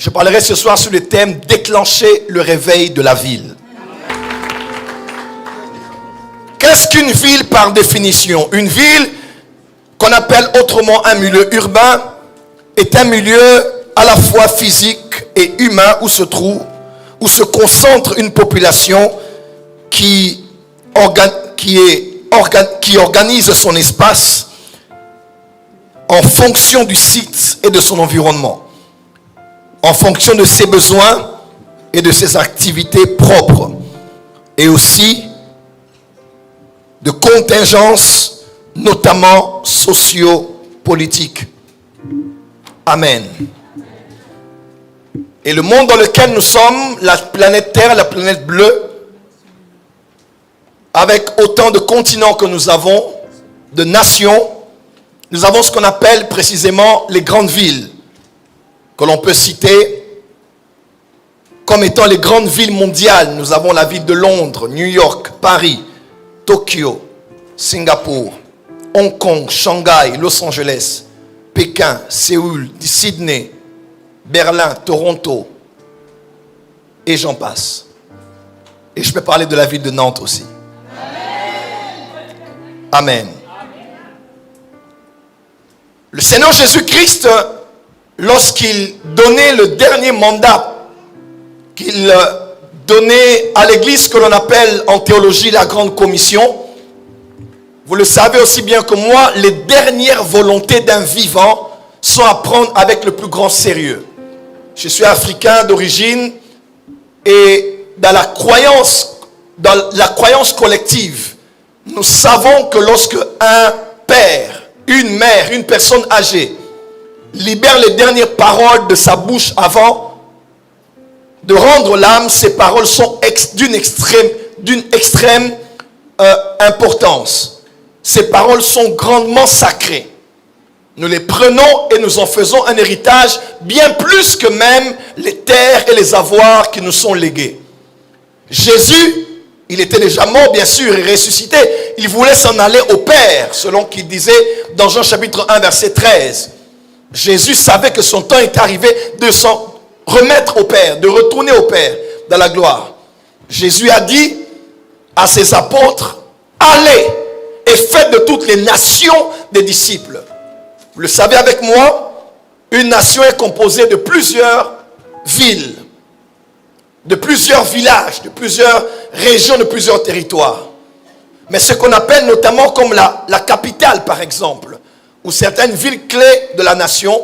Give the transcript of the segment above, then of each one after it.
Je parlerai ce soir sur le thème « Déclencher le réveil de la ville ». Qu'est-ce qu'une ville par définition? Une ville, qu'on appelle autrement un milieu urbain, est un milieu à la fois physique et humain où se concentre une population qui organise son espace en fonction du site et de son environnement, en fonction de ses besoins et de ses activités propres, et aussi de contingences, notamment socio-politiques. Amen. Et le monde dans lequel nous sommes, la planète Terre, la planète bleue, avec autant de continents que nous avons, de nations, nous avons ce qu'on appelle précisément les grandes villes, que l'on peut citer comme étant les grandes villes mondiales. Nous avons la ville de Londres, New York, Paris, Tokyo, Singapour, Hong Kong, Shanghai, Los Angeles, Pékin, Séoul, Sydney, Berlin, Toronto, et j'en passe. Et je peux parler de la ville de Nantes aussi. Amen. Le Seigneur Jésus-Christ, lorsqu'il donnait le dernier mandat qu'il donnait à l'église que l'on appelle en théologie la grande commission, vous le savez aussi bien que moi, les dernières volontés d'un vivant sont à prendre avec le plus grand sérieux. Je suis africain d'origine et dans la croyance collective, nous savons que lorsque un père, une mère, une personne âgée libère les dernières paroles de sa bouche avant de rendre l'âme, ces paroles sont d'une extrême importance. Ces paroles sont grandement sacrées. Nous les prenons et nous en faisons un héritage bien plus que même les terres et les avoirs qui nous sont légués. Jésus, il était déjà mort bien sûr et ressuscité. Il voulait s'en aller au Père, selon qu'il disait dans Jean chapitre 1 verset 13. Jésus savait que son temps était arrivé de s'en remettre au Père, de retourner au Père dans la gloire. Jésus a dit à ses apôtres, allez et faites de toutes les nations des disciples. Vous le savez avec moi, une nation est composée de plusieurs villes, de plusieurs villages, de plusieurs régions, de plusieurs territoires. Mais ce qu'on appelle notamment comme la capitale par exemple, ou certaines villes clés de la nation,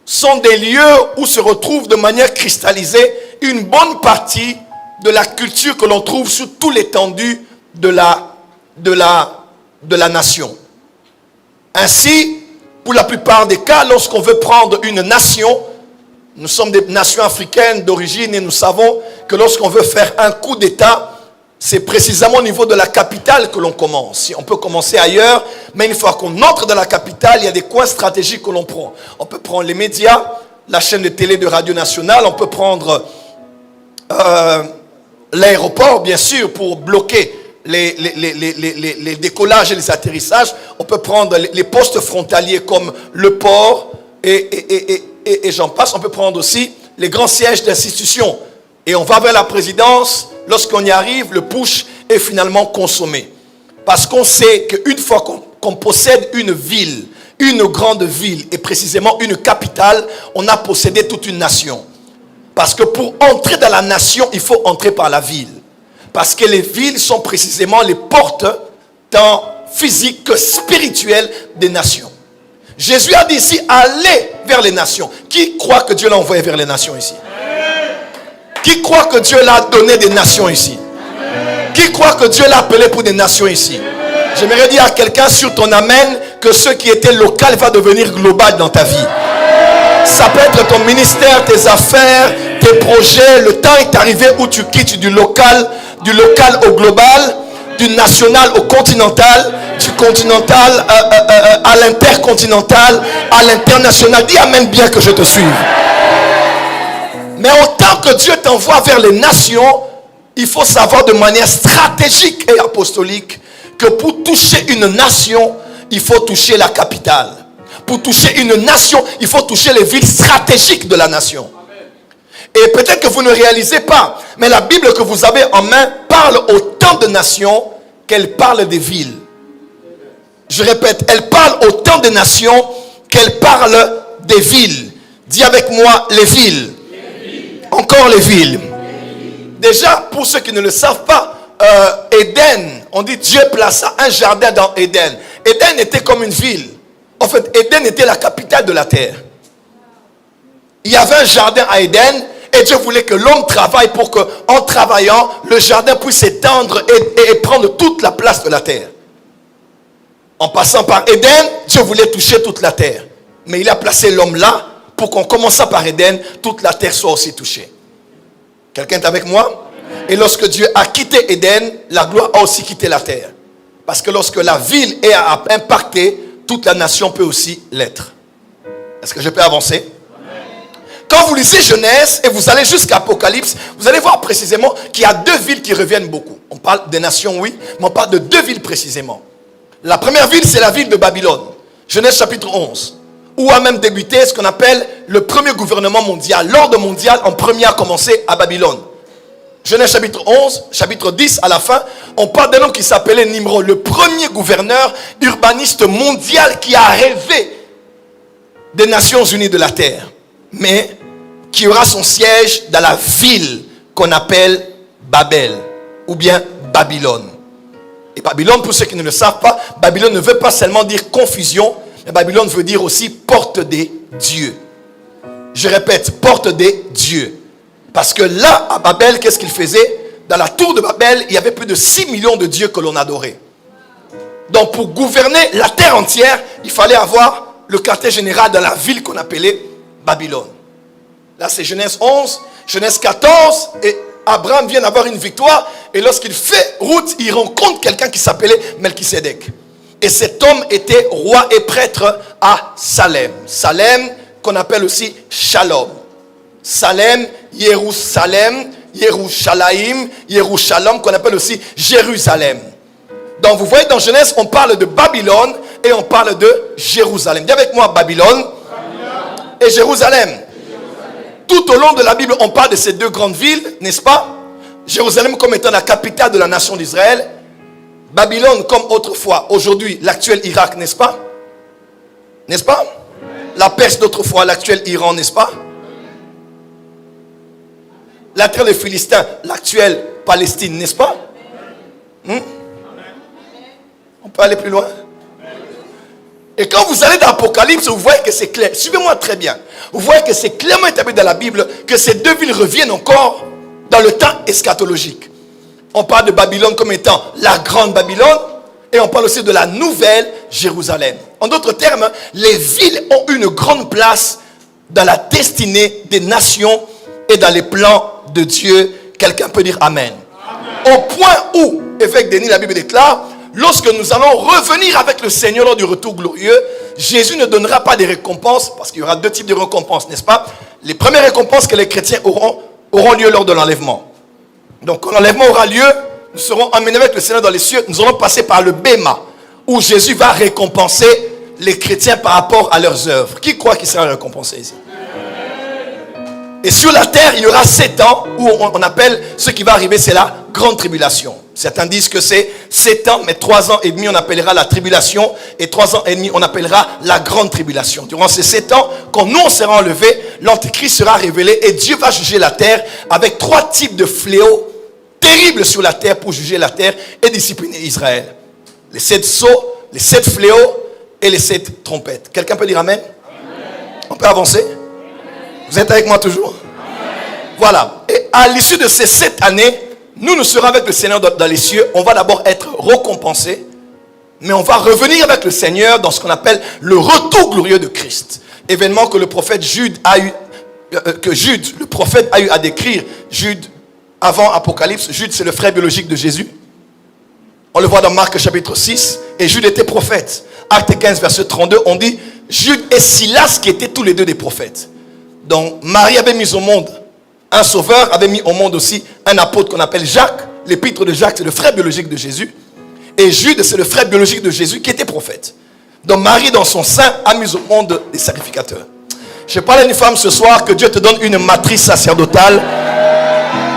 sont des lieux où se retrouve de manière cristallisée une bonne partie de la culture que l'on trouve sur tout l'étendue de la nation. Ainsi, pour la plupart des cas, lorsqu'on veut prendre une nation, nous sommes des nations africaines d'origine et nous savons que lorsqu'on veut faire un coup d'État, c'est précisément au niveau de la capitale que l'on commence. On peut commencer ailleurs, mais une fois qu'on entre dans la capitale, il y a des coins stratégiques que l'on prend. On peut prendre les médias, la chaîne de télé de Radio Nationale, on peut prendre l'aéroport, bien sûr, pour bloquer les décollages et les atterrissages. On peut prendre les postes frontaliers comme le port et j'en passe. On peut prendre aussi les grands sièges d'institutions. Et on va vers la présidence. Lorsqu'on y arrive, le push est finalement consommé. Parce qu'on sait qu'une fois qu'on possède une ville, une grande ville, et précisément une capitale, on a possédé toute une nation. Parce que pour entrer dans la nation, il faut entrer par la ville. Parce que les villes sont précisément les portes, tant physiques que spirituelles, des nations. Jésus a dit ici, allez vers les nations. Qui croit que Dieu l'a envoyé vers les nations ici? Qui croit que Dieu l'a donné des nations ici? Qui croit que Dieu l'a appelé pour des nations ici? J'aimerais dire à quelqu'un sur ton amen que ce qui était local va devenir global dans ta vie. Ça peut être ton ministère, tes affaires, tes projets. Le temps est arrivé où tu quittes du local au global, du national au continental, du continental à l'intercontinental, à l'international. Dis amen bien que je te suive. Mais autant que Dieu t'envoie vers les nations, il faut savoir de manière stratégique et apostolique que pour toucher une nation, il faut toucher la capitale. Pour toucher une nation, il faut toucher les villes stratégiques de la nation. Et peut-être que vous ne réalisez pas, mais la Bible que vous avez en main parle autant de nations qu'elle parle des villes. Je répète, elle parle autant des nations qu'elle parle des villes. Dis avec moi, les villes. Encore les villes. Déjà, pour ceux qui ne le savent pas, Éden, on dit Dieu plaça un jardin dans Éden. Éden était comme une ville. En fait, Éden était la capitale de la terre. Il y avait un jardin à Éden et Dieu voulait que l'homme travaille pour que, en travaillant, le jardin puisse s'étendre et prendre toute la place de la terre. En passant par Éden, Dieu voulait toucher toute la terre. Mais il a placé l'homme là pour qu'en commençant par Éden, toute la terre soit aussi touchée. Quelqu'un est avec moi? Et lorsque Dieu a quitté Éden, la gloire a aussi quitté la terre. Parce que lorsque la ville est impactée, toute la nation peut aussi l'être. Est-ce que je peux avancer? Quand vous lisez Genèse et vous allez jusqu'à Apocalypse, vous allez voir précisément qu'il y a deux villes qui reviennent beaucoup. On parle des nations, oui, mais on parle de deux villes précisément. La première ville, c'est la ville de Babylone. Genèse chapitre 11. Où a même débuté ce qu'on appelle le premier gouvernement mondial. L'ordre mondial en premier a commencé à Babylone. Genèse chapitre 11, chapitre 10 à la fin, on parle d'un homme qui s'appelait Nimrod, le premier gouverneur urbaniste mondial qui a rêvé des Nations Unies de la Terre, mais qui aura son siège dans la ville qu'on appelle Babel, ou bien Babylone. Et Babylone, pour ceux qui ne le savent pas, Babylone ne veut pas seulement dire confusion, mais Babylone veut dire aussi porte des dieux. Je répète, porte des dieux. Parce que là, à Babel, qu'est-ce qu'il faisait? Dans la tour de Babel, il y avait plus de 6 millions de dieux que l'on adorait. Donc pour gouverner la terre entière, il fallait avoir le quartier général dans la ville qu'on appelait Babylone. Là, c'est Genèse 11, Genèse 14, et Abraham vient d'avoir une victoire, et lorsqu'il fait route, il rencontre quelqu'un qui s'appelait Melchisédek. Et cet homme était roi et prêtre à Salem. Salem, qu'on appelle aussi Shalom. Salem, Jérusalem, Yerushalayim, Yerushalom, qu'on appelle aussi Jérusalem. Donc vous voyez, dans Genèse, on parle de Babylone et on parle de Jérusalem. Dis avec moi Babylone et Jérusalem. Tout au long de la Bible, on parle de ces deux grandes villes, n'est-ce pas? Jérusalem comme étant la capitale de la nation d'Israël. Babylone comme autrefois, aujourd'hui, l'actuel Irak, n'est-ce pas? N'est-ce pas? La Perse d'autrefois, l'actuel Iran, n'est-ce pas? La terre des Philistins, l'actuelle Palestine, n'est-ce pas? On peut aller plus loin? Et quand vous allez dans l'Apocalypse, vous voyez que c'est clair. Suivez-moi très bien. Vous voyez que c'est clairement établi dans la Bible que ces deux villes reviennent encore dans le temps eschatologique. On parle de Babylone comme étant la grande Babylone et on parle aussi de la nouvelle Jérusalem. En d'autres termes, les villes ont une grande place dans la destinée des nations et dans les plans de Dieu. Quelqu'un peut dire Amen. Amen. Au point où, évêque Denis, la Bible déclare, lorsque nous allons revenir avec le Seigneur lors du retour glorieux, Jésus ne donnera pas des récompenses, parce qu'il y aura deux types de récompenses, n'est-ce pas? Les premières récompenses que les chrétiens auront lieu lors de l'enlèvement. Donc quand l'enlèvement aura lieu, nous serons emmenés avec le Seigneur dans les cieux, nous allons passer par le Béma, où Jésus va récompenser les chrétiens par rapport à leurs œuvres. Qui croit qu'il sera récompensé ici? Et sur la terre, il y aura 7 ans où on appelle ce qui va arriver, c'est la grande tribulation. Certains disent que c'est 7 ans, mais 3 ans et demi, on appellera la tribulation. Et 3 ans et demi, on appellera la grande tribulation. Durant ces 7 ans, quand nous, on sera enlevés, l'Antéchrist sera révélé et Dieu va juger la terre avec 3 types de fléaux terribles sur la terre pour juger la terre et discipliner Israël. Les 7 sceaux, les 7 fléaux et les 7 trompettes. Quelqu'un peut dire Amen? On peut avancer? Vous êtes avec moi toujours? Voilà. Et à l'issue de ces 7 années, nous serons avec le Seigneur dans les cieux. On va d'abord être récompensés, mais on va revenir avec le Seigneur dans ce qu'on appelle le retour glorieux de Christ. Événement que le prophète Jude a eu, le prophète a eu à décrire. Jude, avant Apocalypse, Jude c'est le frère biologique de Jésus. On le voit dans Marc chapitre 6. Et Jude était prophète. Acte 15 verset 32, on dit Jude et Silas qui étaient tous les deux des prophètes. Donc Marie avait mis au monde un sauveur, avait mis au monde aussi un apôtre qu'on appelle Jacques. L'épître de Jacques, c'est le frère biologique de Jésus. Et Jude, c'est le frère biologique de Jésus qui était prophète. Donc Marie, dans son sein, a mis au monde des sacrificateurs. Je parle à une femme ce soir, que Dieu te donne une matrice sacerdotale.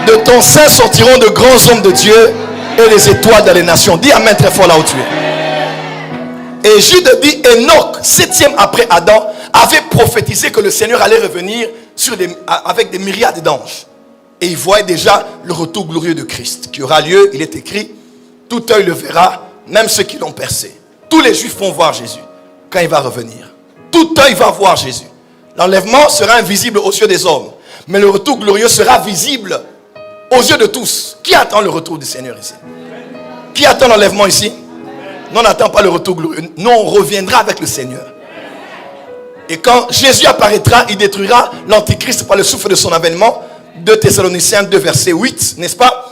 De ton sein sortiront de grands hommes de Dieu et les étoiles dans les nations. Dis amen très fort là où tu es. Et Jude dit, Enoch, 7e après Adam, avait prophétisé que le Seigneur allait revenir avec des myriades d'anges. Et il voyait déjà le retour glorieux de Christ qui aura lieu. Il est écrit, tout œil le verra, même ceux qui l'ont percé. Tous les Juifs vont voir Jésus quand il va revenir. Tout œil va voir Jésus. L'enlèvement sera invisible aux yeux des hommes, mais le retour glorieux sera visible aux yeux de tous. Qui attend le retour du Seigneur ici? Qui attend l'enlèvement ici? Non, on n'attend pas le retour glorieux. Non, on reviendra avec le Seigneur. Et quand Jésus apparaîtra, il détruira l'Antichrist par le souffle de son avènement. 2 Thessaloniciens 2 verset 8, n'est-ce pas?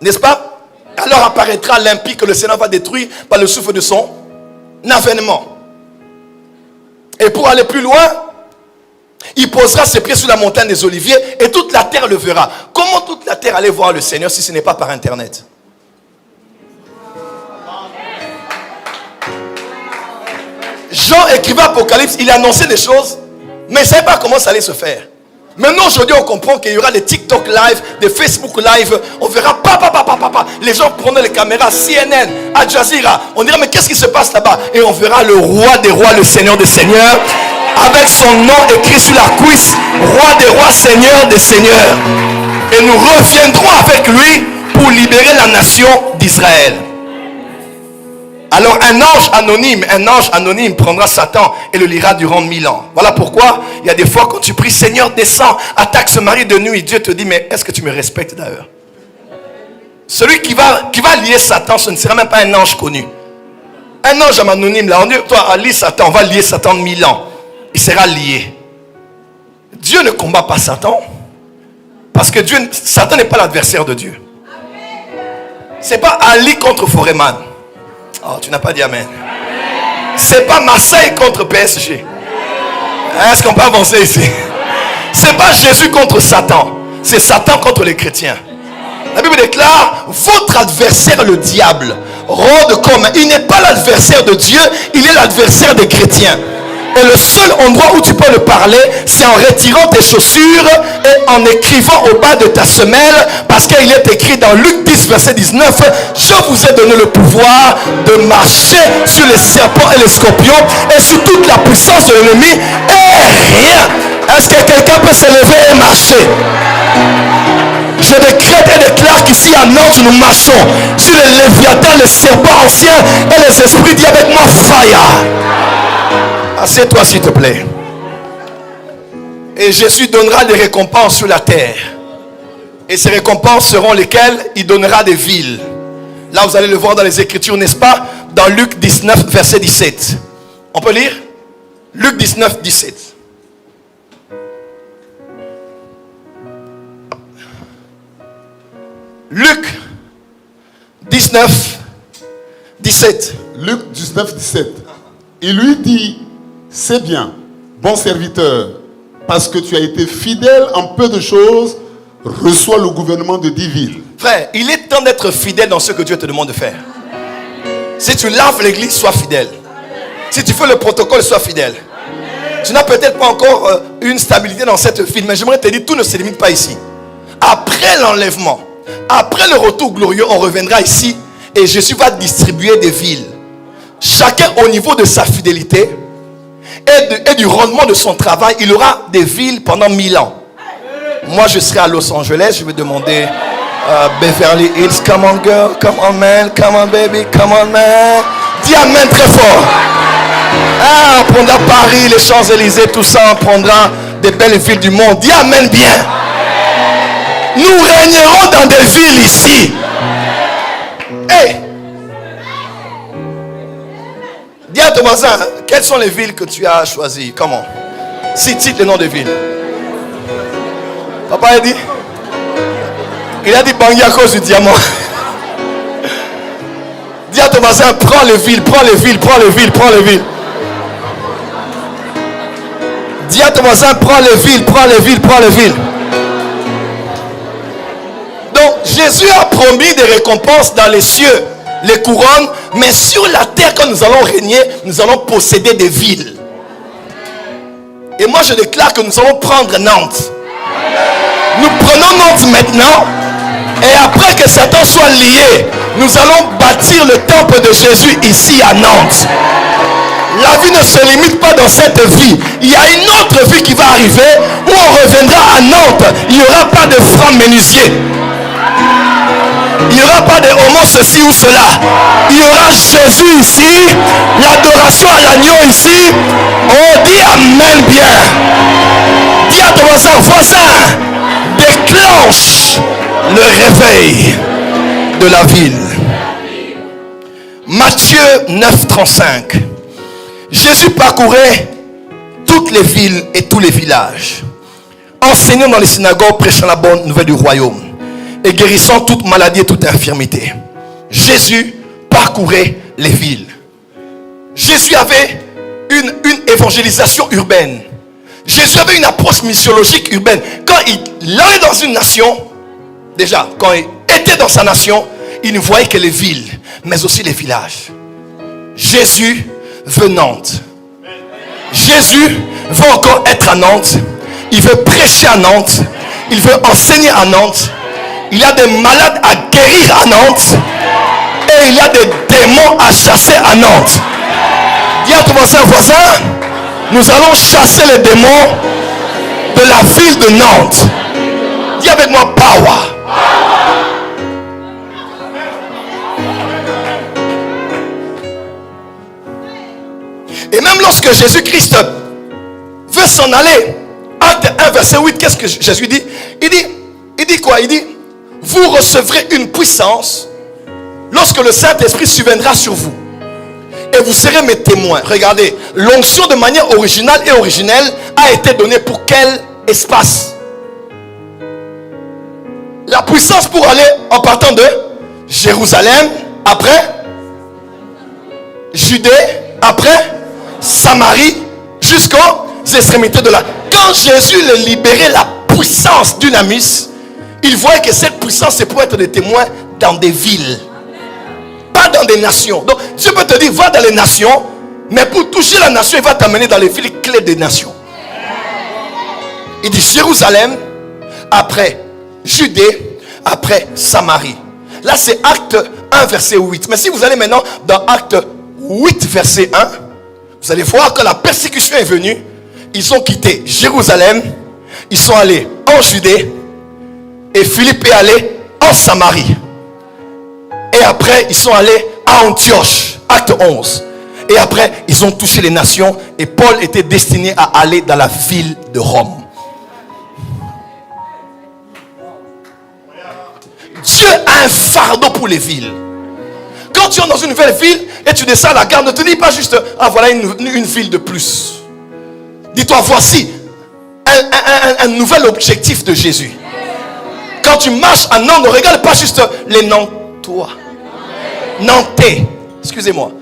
N'est-ce pas? Alors apparaîtra l'impie que le Seigneur va détruire par le souffle de son avènement. Et pour aller plus loin, il posera ses pieds sur la montagne des Oliviers et toute la terre le verra. Comment toute la terre allait voir le Seigneur si ce n'est pas par Internet? Jean écrivait Apocalypse, il annonçait des choses, mais il ne savait pas comment ça allait se faire. Maintenant, aujourd'hui, on comprend qu'il y aura des TikTok live, des Facebook live. On verra, les gens prendront les caméras, CNN, Al Jazeera. On dira, mais qu'est-ce qui se passe là-bas? Et on verra le roi des rois, le Seigneur des seigneurs, avec son nom écrit sur la cuisse, roi des rois, Seigneur des seigneurs. Et nous reviendrons avec lui pour libérer la nation d'Israël. Alors un ange anonyme prendra Satan et le lira durant 1000 ans. Voilà pourquoi il y a des fois quand tu pries, Seigneur descends, attaque ce mari de nuit. Dieu te dit, mais est-ce que tu me respectes d'ailleurs? Celui qui va lier Satan, ce ne sera même pas un ange connu. Un ange anonyme, là, on dit, toi, lis Satan, on va lier Satan 1000 ans. Il sera lié. Dieu ne combat pas Satan. Parce que Satan n'est pas l'adversaire de Dieu. C'est pas Ali contre Foreman. Oh, tu n'as pas dit amen. C'est pas Marseille contre PSG. Est-ce qu'on peut avancer ici? C'est pas Jésus contre Satan. C'est Satan contre les chrétiens. La Bible déclare, votre adversaire le diable rôde comme. Il n'est pas l'adversaire de Dieu, il est l'adversaire des chrétiens. Et le seul endroit où tu peux le parler, c'est en retirant tes chaussures et en écrivant au bas de ta semelle, parce qu'il est écrit dans Luc 10 verset 19, je vous ai donné le pouvoir de marcher sur les serpents et les scorpions et sur toute la puissance de l'ennemi et rien. Est-ce que quelqu'un peut se lever et marcher? Je décrète et déclare qu'ici à Nantes nous marchons sur les léviathans, les serpents anciens et les esprits. Dis avec moi fire. Assieds-toi s'il te plaît. Et Jésus donnera des récompenses sur la terre. Et ces récompenses seront lesquelles? Il donnera des villes. Là vous allez le voir dans les Écritures, n'est-ce pas? Dans Luc 19 verset 17. On peut lire? Luc 19 17. Luc 19 17. Luc 19 17. Il lui dit, c'est bien, bon serviteur, parce que tu as été fidèle en peu de choses, reçois le gouvernement de 10 villes. Frère, il est temps d'être fidèle dans ce que Dieu te demande de faire. Si tu laves l'église, sois fidèle. Si tu fais le protocole, sois fidèle. Tu n'as peut-être pas encore une stabilité dans cette ville, mais j'aimerais te dire, tout ne se limite pas ici. Après l'enlèvement, après le retour glorieux, on reviendra ici et Jésus va distribuer des villes. Chacun au niveau de sa fidélité et du rendement de son travail, il aura des villes pendant 1000 ans. Moi, je serai à Los Angeles, je vais demander Beverly Hills, come on girl, come on man, come on baby, come on man. Dis amen très fort. Ah, on prendra Paris, les Champs-Élysées, tout ça, on prendra des belles villes du monde. Dis amen bien. Nous régnerons dans des villes ici. Hey! Dis à ton voisin, quelles sont les villes que tu as choisies? Comment? Cite le nom des villes. Papa a dit? Il a dit Bangui à cause du diamant. Dis à ton voisin, prends les villes, prends les villes, prends les villes, prends les villes. Dis à ton voisin, prends les villes, prends les villes, prends les villes. Donc Jésus a promis des récompenses dans les cieux, les couronnes, mais sur la terre quand nous allons régner, nous allons posséder des villes. Et moi je déclare que nous allons prendre Nantes. Nous prenons Nantes maintenant. Et après que Satan soit lié, nous allons bâtir le temple de Jésus ici à Nantes. La vie ne se limite pas dans cette vie. Il y a une autre vie qui va arriver où on reviendra à Nantes. Il n'y aura pas de francs menuisiers. Il n'y aura pas de homo ceci ou cela. Il y aura Jésus ici. L'adoration à l'agneau ici. Oh, dis Amen bien. Dis à ton voisin, déclenche le réveil de la ville. Matthieu 9:35. Jésus parcourait toutes les villes et tous les villages, enseignant dans les synagogues, prêchant la bonne nouvelle du royaume et guérissant toute maladie et toute infirmité. Jésus parcourait les villes. Jésus avait une évangélisation urbaine. Jésus avait une approche missiologique urbaine. Quand il allait dans une nation, déjà, quand il était dans sa nation, il ne voyait que les villes, mais aussi les villages. Jésus veut Nantes. Jésus veut encore être à Nantes. Il veut prêcher à Nantes. Il veut enseigner à Nantes. Il y a des malades à guérir à Nantes. Et il y a des démons à chasser à Nantes. Dis à ton voisin, nous allons chasser les démons de la ville de Nantes. Dis avec moi, power. Et même lorsque Jésus-Christ veut s'en aller, Acte 1, verset 8, qu'est-ce que Jésus dit? Il dit quoi? Il dit, vous recevrez une puissance lorsque le Saint-Esprit surviendra sur vous. Et vous serez mes témoins. Regardez, l'onction de manière originale et originelle a été donnée pour quel espace? La puissance pour aller en partant de Jérusalem, après Judée, après Samarie, jusqu'aux extrémités de la... Quand Jésus les libérait la puissance dunamis, il voyait que cette puissance c'est pour être des témoins dans des villes, pas dans des nations. Donc Dieu peut te dire va dans les nations, mais pour toucher la nation il va t'amener dans les villes clés des nations. Il dit Jérusalem, après Judée, après Samarie. Là c'est Acte 1 verset 8. Mais si vous allez maintenant dans Acte 8 verset 1, vous allez voir que la persécution est venue. Ils ont quitté Jérusalem. Ils sont allés en Judée. Et Philippe est allé en Samarie. Et après, ils sont allés à Antioche. Acte 11. Et après, ils ont touché les nations. Et Paul était destiné à aller dans la ville de Rome. Dieu a un fardeau pour les villes. Quand tu es dans une nouvelle ville et tu descends à la gare, ne te dis pas juste ah voilà une ville de plus. Dis-toi voici un nouvel objectif de Jésus. Quand tu marches à Nantes, ne regarde pas juste les Nantois. Nantais, excusez-moi.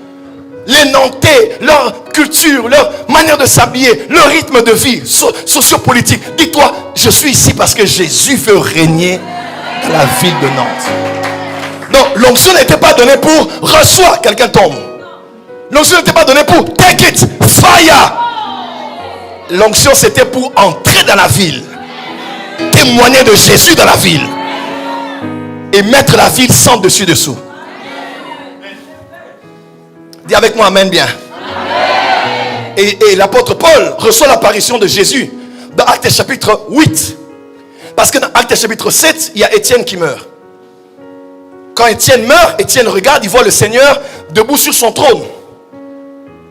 Les Nantais, leur culture, leur manière de s'habiller, leur rythme de vie sociopolitique. Dis-toi, je suis ici parce que Jésus veut régner dans la ville de Nantes. Donc l'onction n'était pas donnée pour reçois, quelqu'un tombe. L'onction n'était pas donnée pour take it, fire. L'onction c'était pour entrer dans la ville, témoigner de Jésus dans la ville et mettre la ville sans dessus dessous. Dis avec moi amen bien. Et l'apôtre Paul reçoit l'apparition de Jésus dans Actes chapitre 8. Parce que dans Actes chapitre 7, il y a Étienne qui meurt. Quand Étienne meurt, Étienne regarde, il voit le Seigneur debout sur son trône.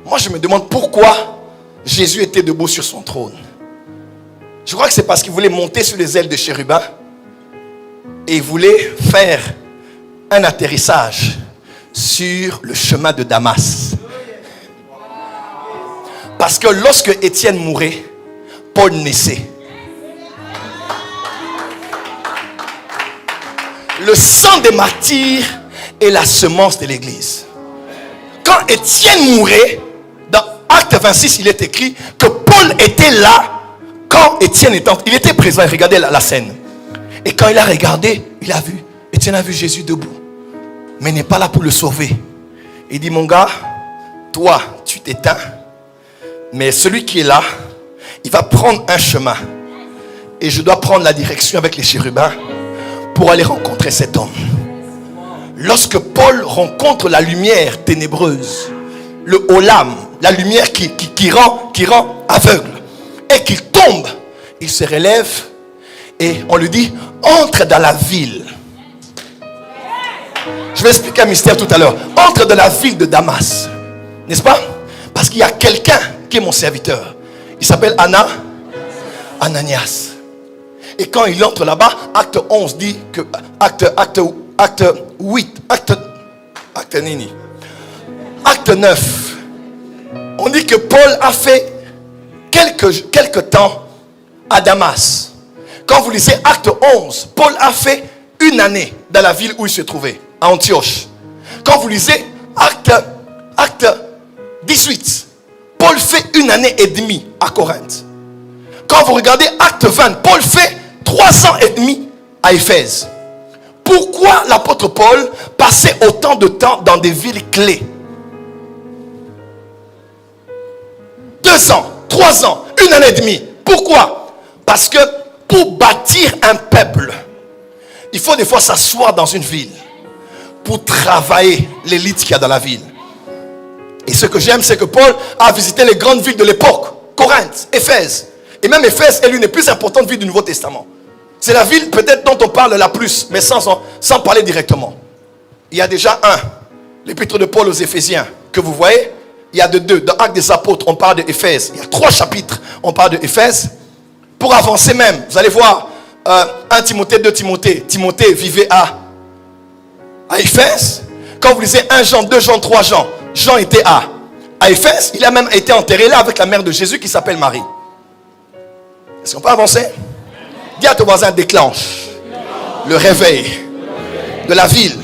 Moi je me demande pourquoi Jésus était debout sur son trône. Je crois que c'est parce qu'il voulait monter sur les ailes de chérubin. Et il voulait faire un atterrissage sur le chemin de Damas. Parce que lorsque Étienne mourait, Paul naissait. Le sang des martyrs est la semence de l'église. Quand Étienne mourait, dans Acte 26, il est écrit que Paul était là quand Étienne était, il était présent, il regardait la scène. Et quand il a regardé, il a vu, Étienne a vu Jésus debout. Mais il n'est pas là pour le sauver. Il dit, mon gars, toi, tu t'éteins. Mais celui qui est là, il va prendre un chemin. Et je dois prendre la direction avec les chérubins pour aller rencontrer cet homme. Lorsque Paul rencontre la lumière ténébreuse, le olam, la lumière qui rend aveugle, et qu'il tombe, il se relève et on lui dit, entre dans la ville. Je vais expliquer un mystère tout à l'heure. Entre dans la ville de Damas. N'est-ce pas? Parce qu'il y a quelqu'un qui est mon serviteur. Il s'appelle Ananias. Et quand il entre là-bas, acte 11 dit que acte 9, on dit que Paul a fait quelques temps à Damas. Quand vous lisez acte 11, Paul a fait une année dans la ville où il se trouvait, à Antioche. Quand vous lisez acte 18, Paul fait une année et demie à Corinthe. Quand vous regardez acte 20, Paul fait 3 ans et demi à Éphèse. Pourquoi l'apôtre Paul passait autant de temps dans des villes clés? 2 ans, 3 ans, une année et demie. Pourquoi? Parce que pour bâtir un peuple, il faut des fois s'asseoir dans une ville pour travailler l'élite qu'il y a dans la ville. Et ce que j'aime, c'est que Paul a visité les grandes villes de l'époque. Corinthe, Éphèse. Et même Éphèse est l'une des plus importantes villes du Nouveau Testament. C'est la ville peut-être dont on parle la plus, mais sans parler directement. Il y a déjà l'épître de Paul aux Éphésiens, que vous voyez. Il y a deux. Dans Actes des Apôtres, on parle d'Éphèse. Il y a 3 chapitres, on parle d'Éphèse. Pour avancer même, vous allez voir 1 Timothée, 2 Timothée. Timothée vivait à Éphèse. Quand vous lisez 1 Jean, 2 Jean, 3 Jean, Jean était à Éphèse. Il a même été enterré là avec la mère de Jésus qui s'appelle Marie. Est-ce qu'on peut avancer? Dis à ton voisin, déclenche le réveil de la ville.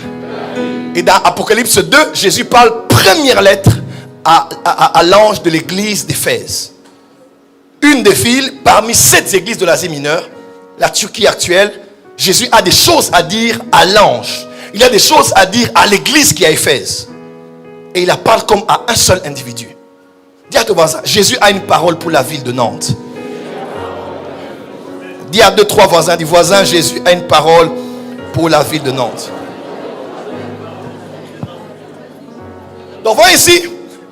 Et dans Apocalypse 2, Jésus parle première lettre à l'ange de l'église d'Éphèse. Une des villes parmi 7 églises de l'Asie mineure, la Turquie actuelle. Jésus a des choses à dire à l'ange. Il a des choses à dire à l'église qui est à Éphèse. Et il la parle comme à un seul individu. Dis à ton voisin, Jésus a une parole pour la ville de Nantes. Dis à 2, 3 voisins, dis voisin, Jésus a une parole pour la ville de Nantes. Donc voyez ici,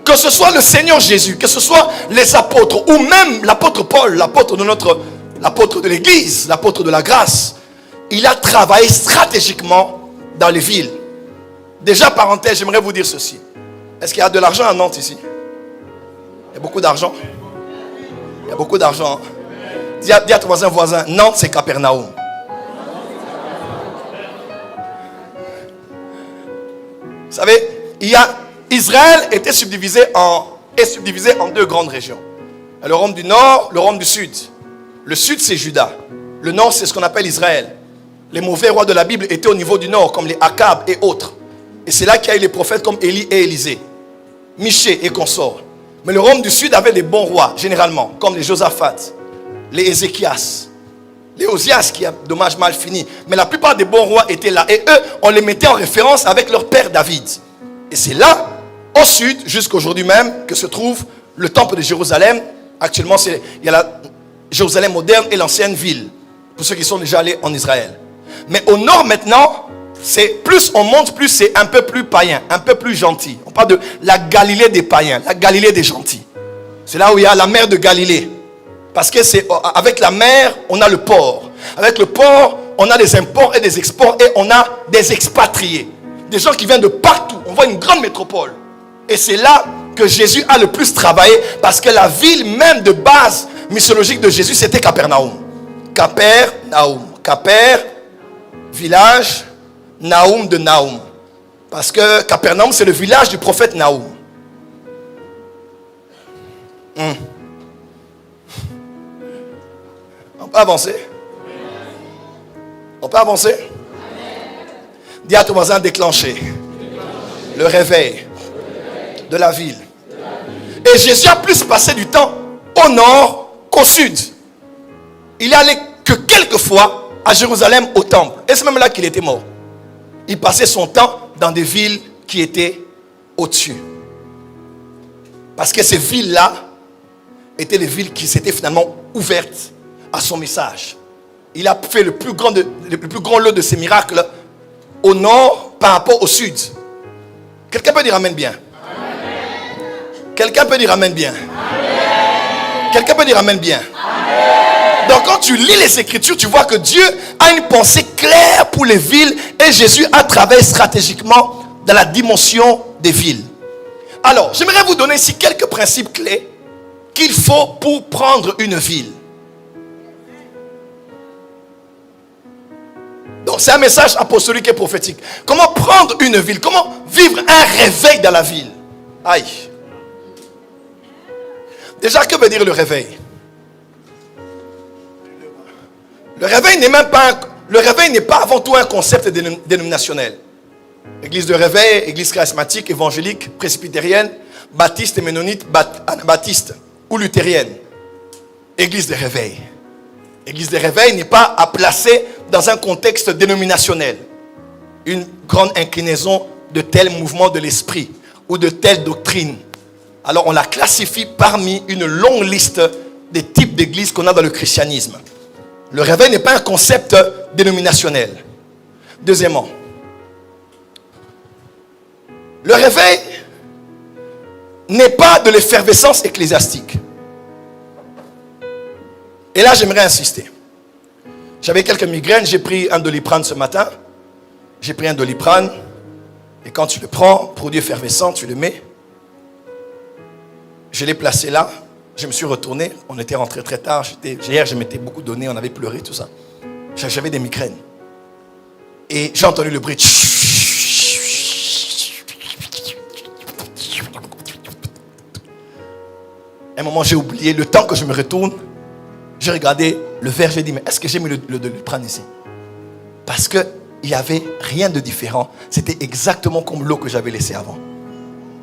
que ce soit le Seigneur Jésus, que ce soit les apôtres, ou même l'apôtre Paul, l'apôtre de l'église, l'apôtre de la grâce, il a travaillé stratégiquement dans les villes. Déjà, parenthèse, j'aimerais vous dire ceci. Est-ce qu'il y a de l'argent à Nantes ici? Il y a beaucoup d'argent. Il y a beaucoup d'argent. Dis à ton voisin, Nantes c'est Capernaum. Vous savez, Israël était subdivisé en 2 grandes régions. Le royaume du nord, le royaume du sud. Le sud c'est Juda. Le nord c'est ce qu'on appelle Israël. Les mauvais rois de la Bible étaient au niveau du nord, comme les Akab et autres. Et c'est là qu'il y a eu les prophètes comme Élie et Élisée, Michée et consorts. Mais le royaume du sud avait des bons rois, généralement, comme les Josaphat, les Ézéchias, les Osias qui a dommage mal fini. Mais la plupart des bons rois étaient là. Et eux, on les mettait en référence avec leur père David. Et c'est là, au sud, jusqu'aujourd'hui même, que se trouve le temple de Jérusalem. Actuellement, il y a la Jérusalem moderne et l'ancienne ville, pour ceux qui sont déjà allés en Israël. Mais au nord maintenant, c'est plus on monte, plus c'est un peu plus païen, un peu plus gentil. On parle de la Galilée des païens, la Galilée des gentils. C'est là où il y a la mer de Galilée. Parce que c'est avec la mer, on a le port. Avec le port, on a des imports et des exports et on a des expatriés. Des gens qui viennent de partout. On voit une grande métropole. Et c'est là que Jésus a le plus travaillé parce que la ville même de base missiologique de Jésus, c'était Capernaum. Capernaum. Caper, village, Naoum de Naoum. Parce que Capernaum, c'est le village du prophète Naoum. On peut avancer? On peut avancer? Dis à ton voisin, déclencher le réveil de la ville. Et Jésus a plus passé du temps au nord qu'au sud. Il est allé que quelques fois à Jérusalem au temple. Et c'est même là qu'il était mort. Il passait son temps dans des villes qui étaient au-dessus. Parce que ces villes-là étaient les villes qui s'étaient finalement ouverte à son message. Il a fait le plus grand lot de ses miracles au nord par rapport au sud. Quelqu'un peut dire amen bien? Amen. Quelqu'un peut dire amen bien? Amen. Quelqu'un peut dire amen bien? Amen. Donc quand tu lis les Écritures, tu vois que Dieu a une pensée claire pour les villes et Jésus a travaillé stratégiquement dans la dimension des villes. Alors, j'aimerais vous donner ici quelques principes clés qu'il faut pour prendre une ville. Donc, c'est un message apostolique et prophétique. Comment prendre une ville? Comment vivre un réveil dans la ville? Aïe. Déjà, que veut dire le réveil? Le réveil n'est pas avant tout un concept dénominationnel. Église de réveil, église charismatique, évangélique, presbytérienne, baptiste et ménonite, anabaptiste ou luthérienne. Église de réveil. Église de réveil n'est pas à placer dans un contexte dénominationnel. Une grande inclinaison de tel mouvement de l'esprit ou de telle doctrine. Alors on la classifie parmi une longue liste des types d'églises qu'on a dans le christianisme. Le réveil n'est pas un concept dénominationnel. Deuxièmement, le réveil n'est pas de l'effervescence ecclésiastique. Et là, j'aimerais insister. J'avais quelques migraines, j'ai pris un Doliprane ce matin. J'ai pris un Doliprane. Et quand tu le prends, produit effervescent, tu le mets. Je l'ai placé là. Je me suis retourné. On était rentré très tard. Hier, je m'étais beaucoup donné. On avait pleuré, tout ça. J'avais des migraines. Et j'ai entendu le bruit. À un moment, j'ai oublié. Le temps que je me retourne, j'ai regardé le verre. J'ai dit, mais est-ce que j'ai mis le Doliprane ici? Parce qu'il n'y avait rien de différent. C'était exactement comme l'eau que j'avais laissée avant.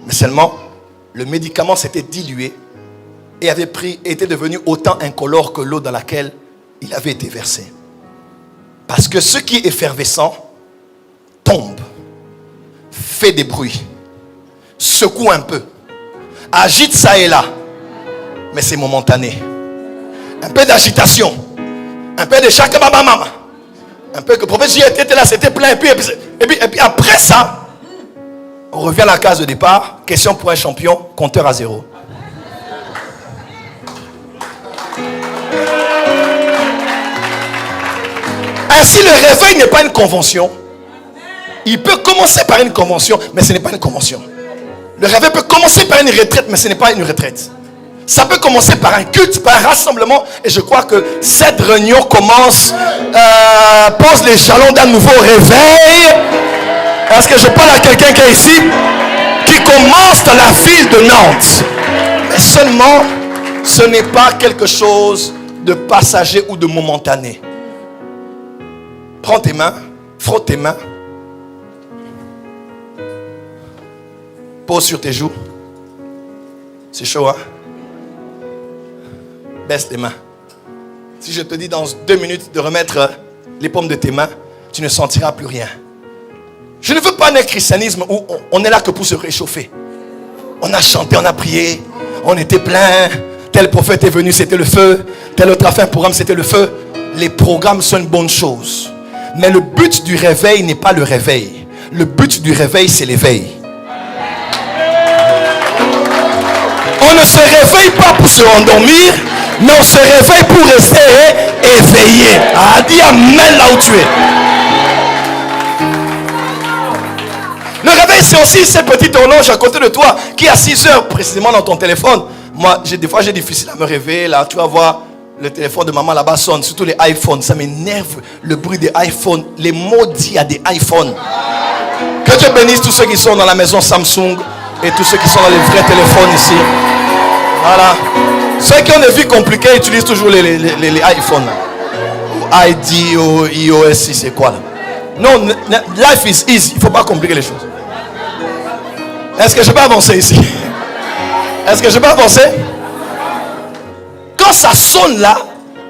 Mais seulement, le médicament s'était dilué et était devenu autant incolore que l'eau dans laquelle il avait été versé. Parce que ce qui est effervescent tombe, fait des bruits, secoue un peu, agite ça et là, mais c'est momentané. Un peu d'agitation, un peu de chakababamama, un peu que le prophète Jésus était là, c'était plein, et puis après ça, on revient à la case de départ. Question pour un champion, compteur à 0. Ainsi, le réveil n'est pas une convention. Il peut commencer par une convention, mais ce n'est pas une convention. Le réveil peut commencer par une retraite, mais ce n'est pas une retraite. Ça peut commencer par un culte, par un rassemblement. Et je crois que cette réunion commence, pose les jalons d'un nouveau réveil. Est-ce que je parle à quelqu'un qui est ici, qui commence dans la ville de Nantes? Mais seulement, ce n'est pas quelque chose de passager ou de momentané. Prends tes mains, frotte tes mains, pose sur tes joues. C'est chaud, hein? Baisse les mains. Si je te dis dans 2 minutes de remettre les paumes de tes mains, tu ne sentiras plus rien. Je ne veux pas un christianisme où on est là que pour se réchauffer. On a chanté, on a prié, on était plein. Tel prophète est venu, c'était le feu. Tel autre a fait un programme, c'était le feu. Les programmes sont une bonne chose. Mais le but du réveil n'est pas le réveil. Le but du réveil, c'est l'éveil. On ne se réveille pas pour se endormir, mais on se réveille pour rester éveillé. Ah, dis amen là où tu es. Le réveil, c'est aussi cette petite horloge à côté de toi qui est à 6 heures précisément dans ton téléphone. Moi, des fois, j'ai difficile à me réveiller. Là, tu vas voir le téléphone de maman là-bas sonne, surtout les iPhones. Ça m'énerve le bruit des iPhones. Les maudits à des iPhones. Que Dieu bénisse tous ceux qui sont dans la maison Samsung et tous ceux qui sont dans les vrais téléphones ici. Voilà. Ceux qui ont des vies compliquées utilisent toujours les iPhones. Ou ID ou iOS, c'est quoi là? Non, life is easy. Il ne faut pas compliquer les choses. Est-ce que je peux avancer ici? Est-ce que je peux avancer? Quand ça sonne là,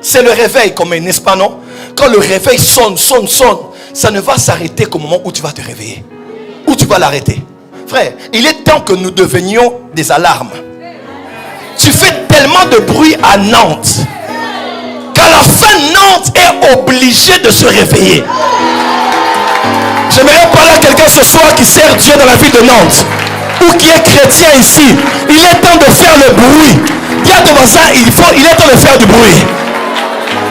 c'est le réveil, comme n'est-ce pas, non? Quand le réveil sonne, ça ne va s'arrêter qu'au moment où tu vas te réveiller. Où tu vas l'arrêter. Frère, il est temps que nous devenions des alarmes. Tu fais tellement de bruit à Nantes. qu'à la fin, Nantes est obligée de se réveiller. J'aimerais parler à quelqu'un ce soir qui sert Dieu dans la ville de Nantes ou qui est chrétien ici. Il est temps de faire le bruit. Dis à ton voisin, il est temps de faire du bruit.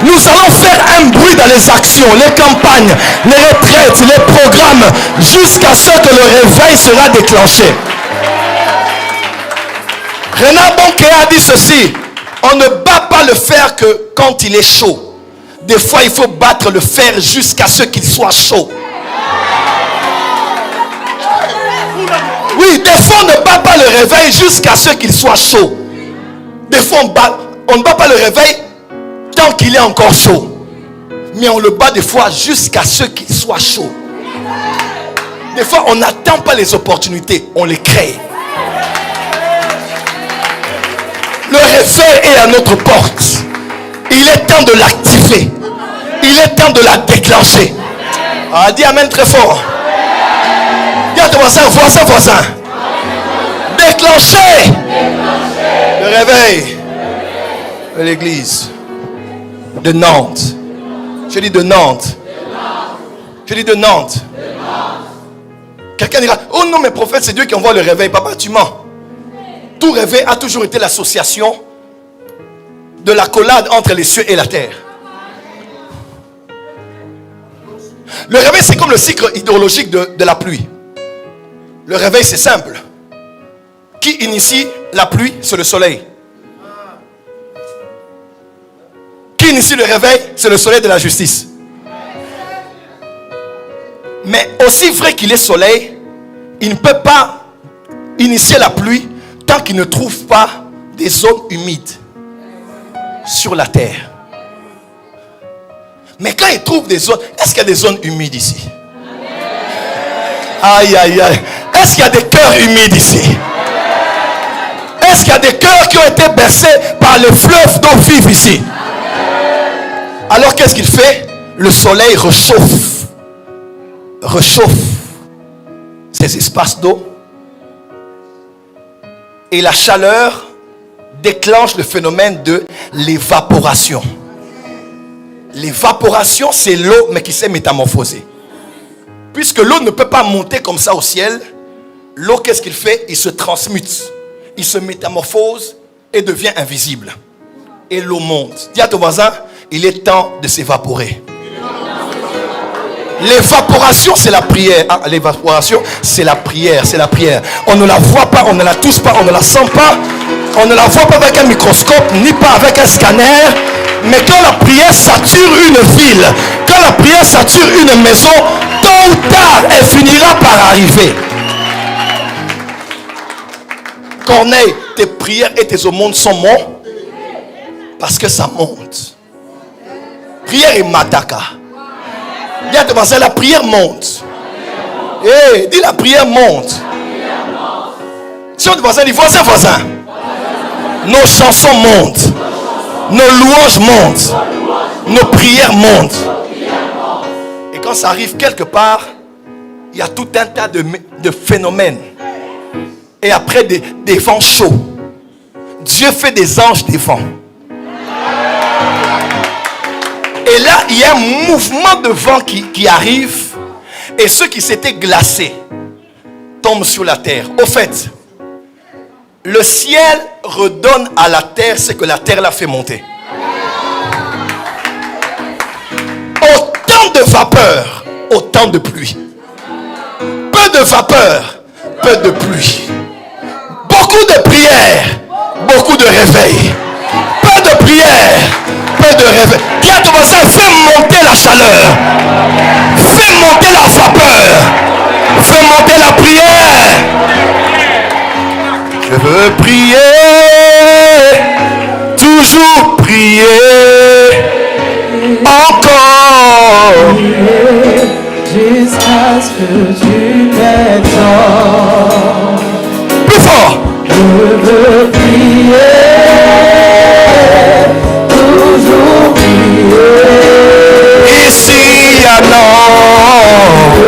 Nous allons faire un bruit dans les actions, les campagnes, les retraites, les programmes, jusqu'à ce que le réveil sera déclenché. Renard Bonke a dit ceci: on ne bat pas le fer que quand il est chaud. Des fois, il faut battre le fer jusqu'à ce qu'il soit chaud. Oui, des fois, on ne bat pas le réveil jusqu'à ce qu'il soit chaud. Des fois, on ne bat pas le réveil tant qu'il est encore chaud. Mais on le bat des fois jusqu'à ce qu'il soit chaud. Des fois, on n'attend pas les opportunités, on les crée. Le réveil est à notre porte. Il est temps de l'activer. Il est temps de la déclencher. Ah, dis amen très fort. Dis à ton voisin. Déclencher le réveil de l'église de Nantes. Je dis de Nantes. Je dis de Nantes. Quelqu'un dira: oh non, mais prophète, c'est Dieu qui envoie le réveil. Papa, tu mens. Tout réveil a toujours été l'association de l'accolade entre les cieux et la terre. Le réveil, c'est comme le cycle hydrologique de la pluie. Le réveil, c'est simple. Qui initie la pluie? C'est le soleil. Qui initie le réveil? C'est le soleil de la justice. Mais aussi vrai qu'il est soleil, il ne peut pas initier la pluie tant qu'il ne trouve pas des zones humides sur la terre. Mais quand il trouve des zones, est-ce qu'il y a des zones humides ici? Aïe, aïe, aïe. Est-ce qu'il y a des cœurs humides ici? Est-ce qu'il y a des cœurs qui ont été bercés par le fleuve d'eau vive ici? Alors qu'est-ce qu'il fait? Le soleil réchauffe ces espaces d'eau. Et la chaleur déclenche le phénomène de l'évaporation. L'évaporation, c'est l'eau, mais qui s'est métamorphosée. Puisque l'eau ne peut pas monter comme ça au ciel, l'eau, qu'est-ce qu'il fait? Il se transmute, il se métamorphose et devient invisible. Et l'eau monte. Dis à ton voisin, il est temps de s'évaporer. L'évaporation, c'est la prière. Ah, l'évaporation, c'est la prière, c'est la prière. On ne la voit pas, on ne la touche pas, on ne la sent pas. On ne la voit pas avec un microscope, ni pas avec un scanner. Mais quand la prière sature une ville, quand la prière sature une maison, tôt ou tard, elle finira par arriver. Corneille, tes prières et tes aumônes sont bons parce que ça monte. Prière et mataka. Dis à ton voisin, la prière monte. Hey, dis la prière monte. Si on te voisin, dis voisin. Nos chansons montent. Nos louanges montent. Nos prières montent. Et quand ça arrive quelque part, il y a tout un tas de phénomènes. Et après des vents chauds. Dieu fait des anges des vents. Et là, il y a un mouvement de vent qui arrive. Et ceux qui s'étaient glacés tombent sur la terre. Au fait, le ciel redonne à la terre ce que la terre l'a fait monter. Autant de vapeur, autant de pluie. Peu de vapeur, peu de pluie. Beaucoup de prières, beaucoup de réveil. Peu de prières, peu de réveil. Dis à ton voisin, fais monter la chaleur. Fais monter la vapeur. Fais monter la prière. Je veux prier, toujours prier, encore. Jusqu'à ce que tu m'exaltes. Plus fort. Je veux prier, toujours prier. Ici à Nantes.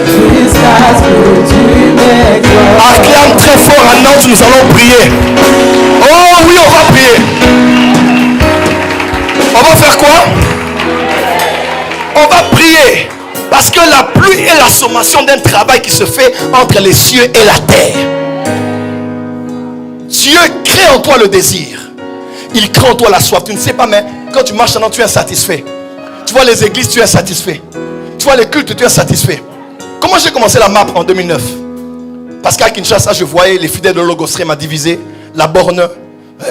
Jusqu'à ce que tu m'exaltes. Acclame très fort à Nantes, nous allons prier. Oh oui, on va prier. On va faire On va prier. Parce que la pluie est la sommation d'un travail qui se fait entre les cieux et la terre. Dieu crée en toi le désir. Il crée en toi la soif. Tu ne sais pas, mais quand tu marches maintenant, tu es insatisfait. Tu vois les églises, tu es insatisfait. Tu vois les cultes, tu es insatisfait. Comment j'ai commencé la MAP en 2009? Parce qu'à Kinshasa, je voyais les fidèles de Logosrem à diviser, la borne,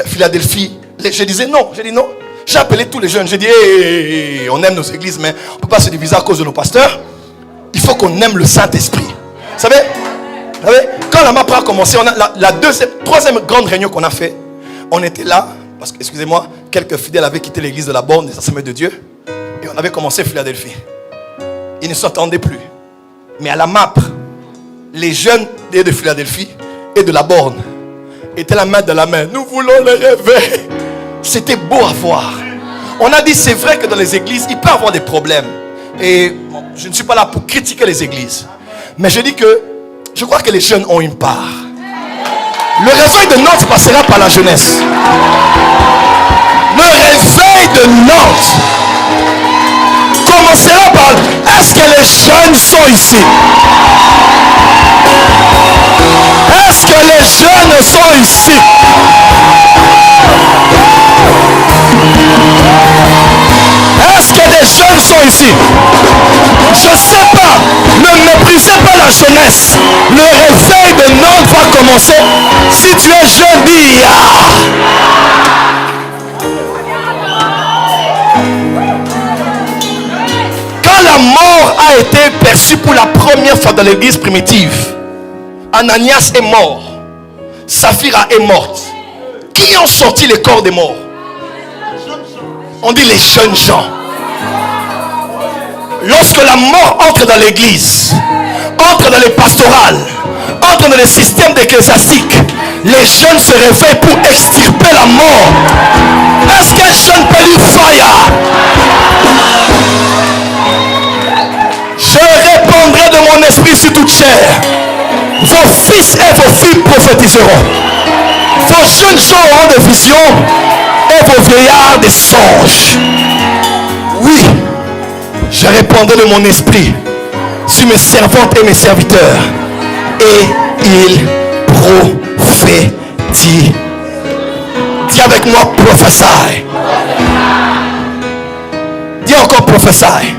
Philadelphie. Je disais non, j'ai dit non. J'ai appelé tous les jeunes, j'ai dit hey, on aime nos églises, mais on ne peut pas se diviser à cause de nos pasteurs. Il faut qu'on aime le Saint-Esprit. Vous savez, quand la MAP a commencé, on a la troisième grande réunion qu'on a fait, on était là, parce que, excusez-moi, quelques fidèles avaient quitté l'église de la borne, des assemblées de Dieu, et on avait commencé Philadelphie. Ils ne s'entendaient plus. Mais à la MAP, les jeunes de Philadelphie et de la borne étaient la main dans la main. Nous voulons les réveiller. C'était beau à voir. On a dit, c'est vrai que dans les églises, il peut y avoir des problèmes. Et bon, je ne suis pas là pour critiquer les églises. Mais je dis que je crois que les jeunes ont une part. Le réveil de Nantes passera par la jeunesse. Le réveil de Nantes commencera par... Est-ce que les jeunes sont ici? Est-ce que les jeunes sont ici? Est-ce que des jeunes sont ici? Je ne sais pas. Ne méprisez pas la jeunesse. Le réveil de Nantes va commencer. Si tu es jeune, dis ah. Quand la mort a été perçue pour la première fois dans l'église primitive, Ananias est mort. Saphira est morte. Qui ont sorti les corps des morts? On dit les jeunes gens. Lorsque la mort entre dans l'église, entre dans les pastorales, entre dans les systèmes ecclésiastiques, les jeunes se réveillent pour extirper la mort. Est-ce qu'un jeune peut dire fire? Je répandrai de mon esprit sur toute chair. Vos fils et vos filles prophétiseront. Vos jeunes gens auront des visions et vos vieillards des songes. Oui, je répandrai de mon esprit sur mes servantes et mes serviteurs. Et ils prophétisent. Dis avec moi, prophesy. Dis encore, prophesy.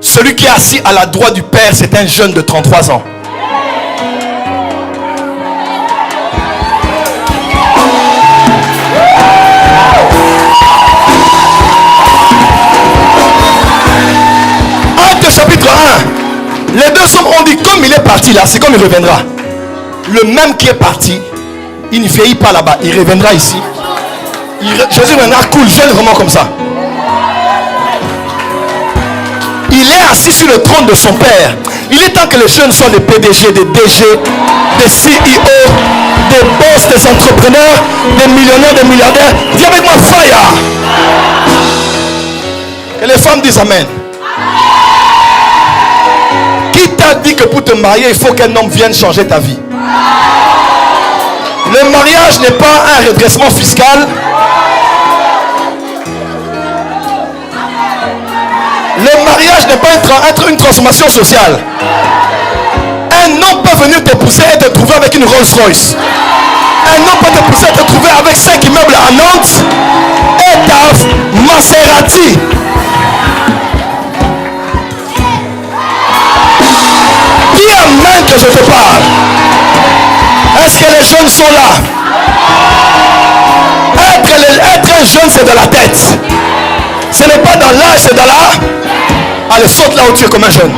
Celui qui est assis à la droite du Père, c'est un jeune de 33 ans. Acte chapitre 1. Les deux hommes ont dit, comme il est parti là, c'est comme il reviendra. Le même qui est parti, il ne vieillit pas là-bas, il reviendra ici. Jésus reviendra cool, jeune vraiment comme ça. Il est assis sur le trône de son Père. Il est temps que les jeunes soient des PDG, des DG, des CEO, des boss, des entrepreneurs, des millionnaires, des milliardaires. Dis avec moi, fire. Que les femmes disent Amen. Qui t'a dit que pour te marier, il faut qu'un homme vienne changer ta vie? Le mariage n'est pas un redressement fiscal. Le mariage n'est pas être une transformation sociale. Un homme peut venir t'épouser et te trouver avec une Rolls Royce. Un homme peut t'épouser et te trouver avec 5 immeubles à Nantes et ta Maserati. Dis Amen que je te parle. Est-ce que les jeunes sont là? Être un jeune, c'est dans la tête. Ce n'est pas dans l'âge, c'est dans la... Allez, saute là où tu es comme un jeune.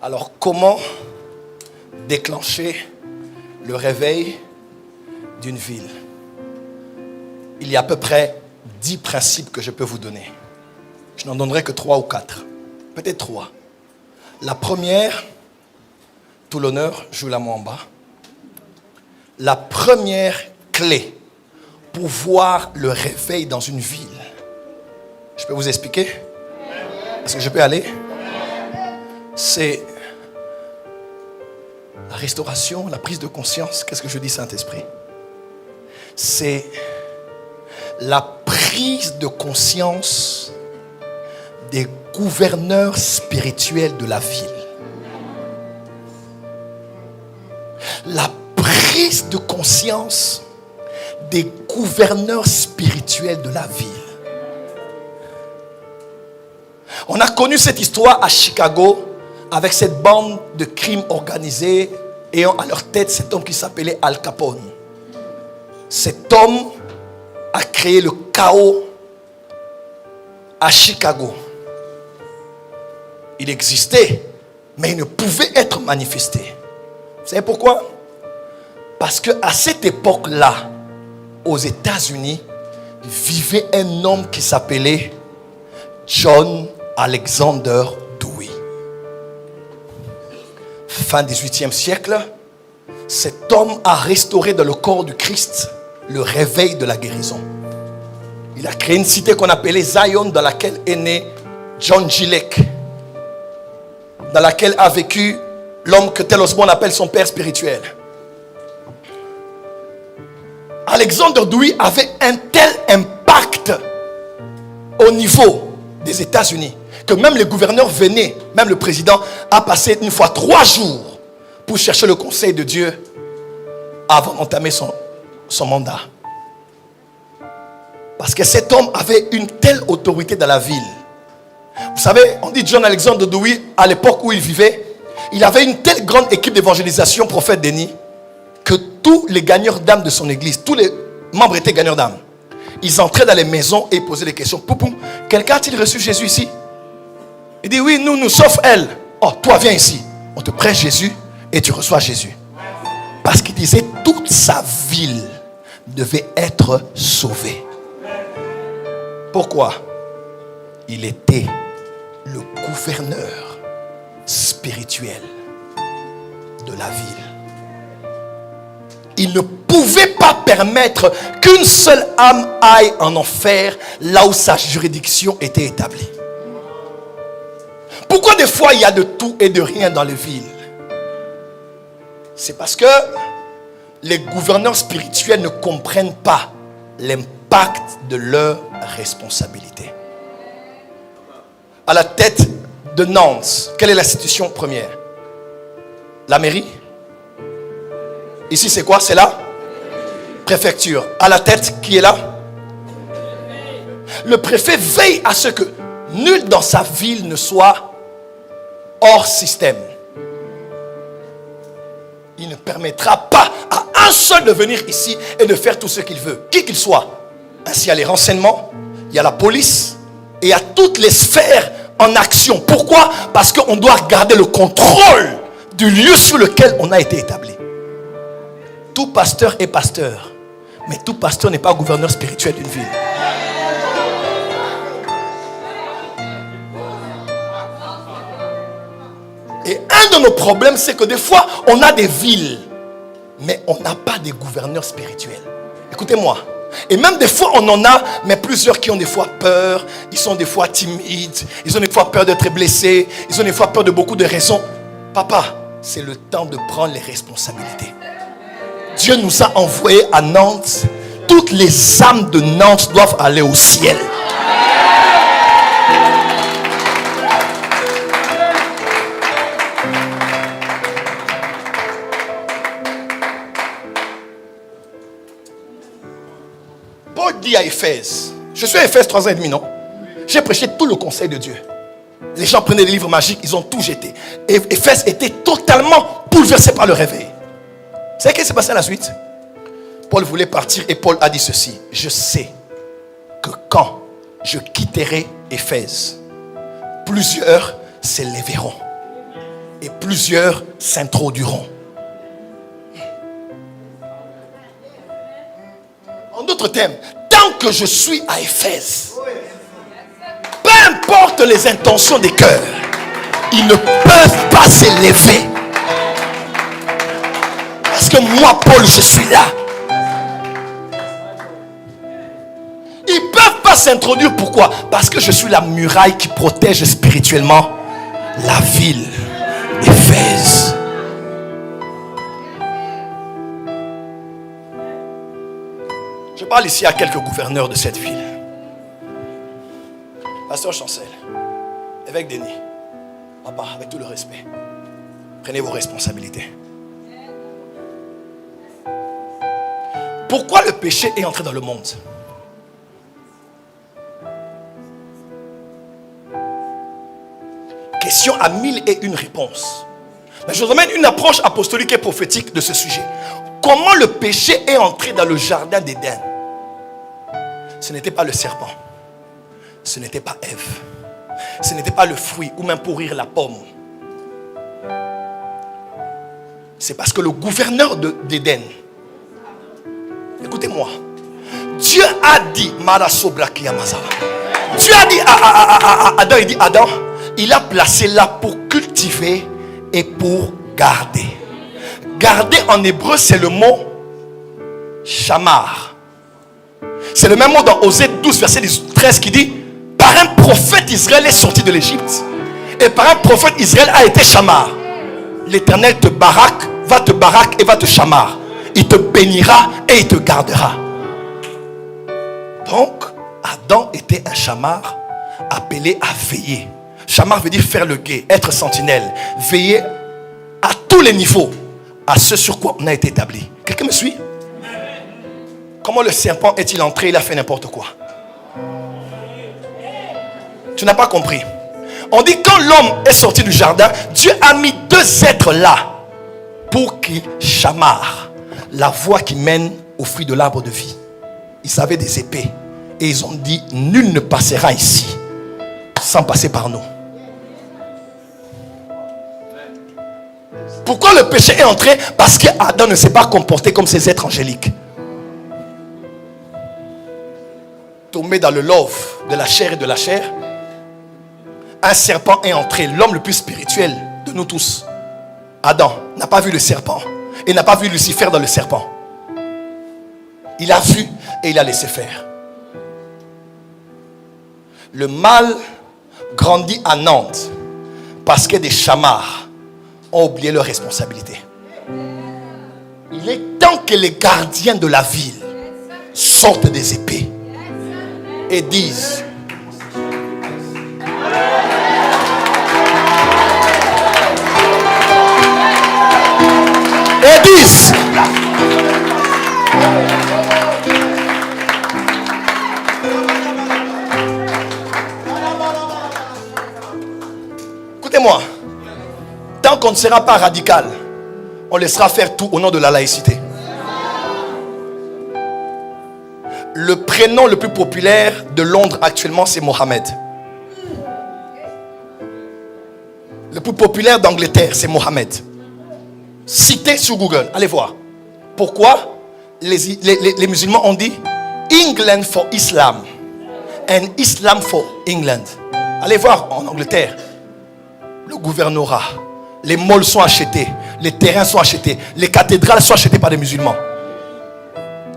Alors, comment déclencher le réveil d'une ville? Il y a à peu près 10 principes que je peux vous donner. Je n'en donnerai que 3 ou 4. Peut-être 3. La première, tout l'honneur, joue-la moi en bas. La première clé pour voir le réveil dans une ville. Je peux vous expliquer? Est-ce que je peux aller? C'est la restauration, la prise de conscience. Qu'est-ce que je dis, Saint-Esprit? C'est la prise de conscience des gouverneurs spirituels de la ville. La prise de conscience des gouverneurs spirituels de la ville. On a connu cette histoire à Chicago avec cette bande de crimes organisés ayant à leur tête cet homme qui s'appelait Al Capone. Cet homme a créé le chaos à Chicago. Il existait, mais il ne pouvait être manifesté. Vous savez pourquoi? Parce qu'à cette époque-là, aux États-Unis, vivait un homme qui s'appelait John Alexander Dewey. Fin 18e siècle, cet homme a restauré dans le corps du Christ le réveil de la guérison. Il a créé une cité qu'on appelait Zion, dans laquelle est né John Gillette, dans laquelle a vécu l'homme que Tel Osborne appelle son père spirituel. Alexander Dewey avait un tel impact au niveau des États-Unis que même les gouverneurs venaient, même le président a passé une fois 3 jours pour chercher le conseil de Dieu avant d'entamer son mandat. Parce que cet homme avait une telle autorité dans la ville. Vous savez, on dit John Alexander Dewey, à l'époque où il vivait, il avait une telle grande équipe d'évangélisation, prophète Denis, que tous les gagneurs d'âmes de son église, tous les membres étaient gagneurs d'âmes. Ils entraient dans les maisons et ils posaient des questions. Poupou, quelqu'un a-t-il reçu Jésus ici? Il dit oui, nous, sauf elle. Oh, toi viens ici. On te prête Jésus et tu reçois Jésus. Parce qu'il disait toute sa ville devait être sauvée. Pourquoi? Il était le gouverneur spirituel de la ville. Il ne pouvait pas permettre qu'une seule âme aille en enfer là où sa juridiction était établie. Pourquoi des fois il y a de tout et de rien dans les villes? C'est parce que les gouverneurs spirituels ne comprennent pas l'impact de leur responsabilité. À la tête de Nantes, quelle est l'institution première? La mairie? Ici c'est quoi? C'est la préfecture. À la tête, qui est là? Le préfet veille à ce que nul dans sa ville ne soit hors système. Il ne permettra pas à un seul de venir ici et de faire tout ce qu'il veut, qui qu'il soit. Ainsi, il y a les renseignements, il y a la police et il y a toutes les sphères en action. Pourquoi? Parce qu'on doit garder le contrôle du lieu sur lequel on a été établi. Tout pasteur est pasteur, mais tout pasteur n'est pas gouverneur spirituel d'une ville. Et un de nos problèmes, c'est que des fois, on a des villes, mais on n'a pas des gouverneurs spirituels. Écoutez-moi. Et même des fois, on en a, mais plusieurs qui ont des fois peur. Ils sont des fois timides. Ils ont des fois peur d'être blessés. Ils ont des fois peur de beaucoup de raisons. Papa, c'est le temps de prendre les responsabilités. Dieu nous a envoyés à Nantes. Toutes les âmes de Nantes doivent aller au ciel. Paul dit à Éphèse, je suis à Éphèse 3 ans et demi, non? J'ai prêché tout le conseil de Dieu. Les gens prenaient des livres magiques, ils ont tout jeté. Et Éphèse était totalement bouleversé par le réveil. Vous savez ce qui s'est passé à la suite? Paul voulait partir et Paul a dit ceci: je sais que quand je quitterai Éphèse, plusieurs s'élèveront et plusieurs s'introduiront. En d'autres termes, tant que je suis à Éphèse, peu importe les intentions des cœurs, ils ne peuvent pas s'élever. Parce que moi, Paul, je suis là. Ils ne peuvent pas s'introduire. Pourquoi? Parce que je suis la muraille qui protège spirituellement la ville d'Éphèse. Je parle ici à quelques gouverneurs de cette ville. Pasteur Chancel, Évêque Denis, papa, avec tout le respect, prenez vos responsabilités. Pourquoi le péché est entré dans le monde? Question à 1001 réponses. Mais je vous amène une approche apostolique et prophétique de ce sujet. Comment le péché est entré dans le jardin d'Éden? Ce n'était pas le serpent. Ce n'était pas Ève. Ce n'était pas le fruit ou même pourrir la pomme. C'est parce que le gouverneur d'Éden, écoutez-moi, Dieu a dit, Dieu a dit à Adam, il dit, Adam, il a placé là pour cultiver et pour garder. Garder en hébreu, c'est le mot shamar. C'est le même mot dans Osée 12, verset 13 qui dit, par un prophète Israël est sorti de l'Égypte. Et par un prophète Israël a été shamar. L'Éternel te baraque, va te baraque et va te shamar. Il te bénira et il te gardera. Donc, Adam était un shamar appelé à veiller. Shamar veut dire faire le guet, être sentinelle, veiller à tous les niveaux, à ce sur quoi on a été établi. Quelqu'un me suit? Comment le serpent est-il entré? Il a fait n'importe quoi. Tu n'as pas compris. On dit quand l'homme est sorti du jardin, Dieu a mis deux êtres là pour qu'ils chamarrent la voie qui mène au fruit de l'arbre de vie. Ils avaient des épées et ils ont dit nul ne passera ici sans passer par nous. Pourquoi le péché est entré? Parce qu'Adam ne s'est pas comporté comme ces êtres angéliques. Tombé dans le love de la chair et de la chair, un serpent est entré, l'homme le plus spirituel de nous tous. Adam n'a pas vu le serpent et n'a pas vu Lucifer dans le serpent. Il a vu et il a laissé faire. Le mal grandit à Nantes parce que des chamards ont oublié leurs responsabilités. Il est temps que les gardiens de la ville sortent des épées et disent écoutez-moi, tant qu'on ne sera pas radical, on laissera faire tout au nom de la laïcité. Le prénom le plus populaire de Londres actuellement, c'est Mohamed. Le plus populaire d'Angleterre, c'est Mohamed. Cité sur Google, allez voir. Pourquoi les musulmans ont dit England for Islam and Islam for England. Allez voir en Angleterre. Le gouvernorat, les malls sont achetés, les terrains sont achetés, les cathédrales sont achetées par des musulmans.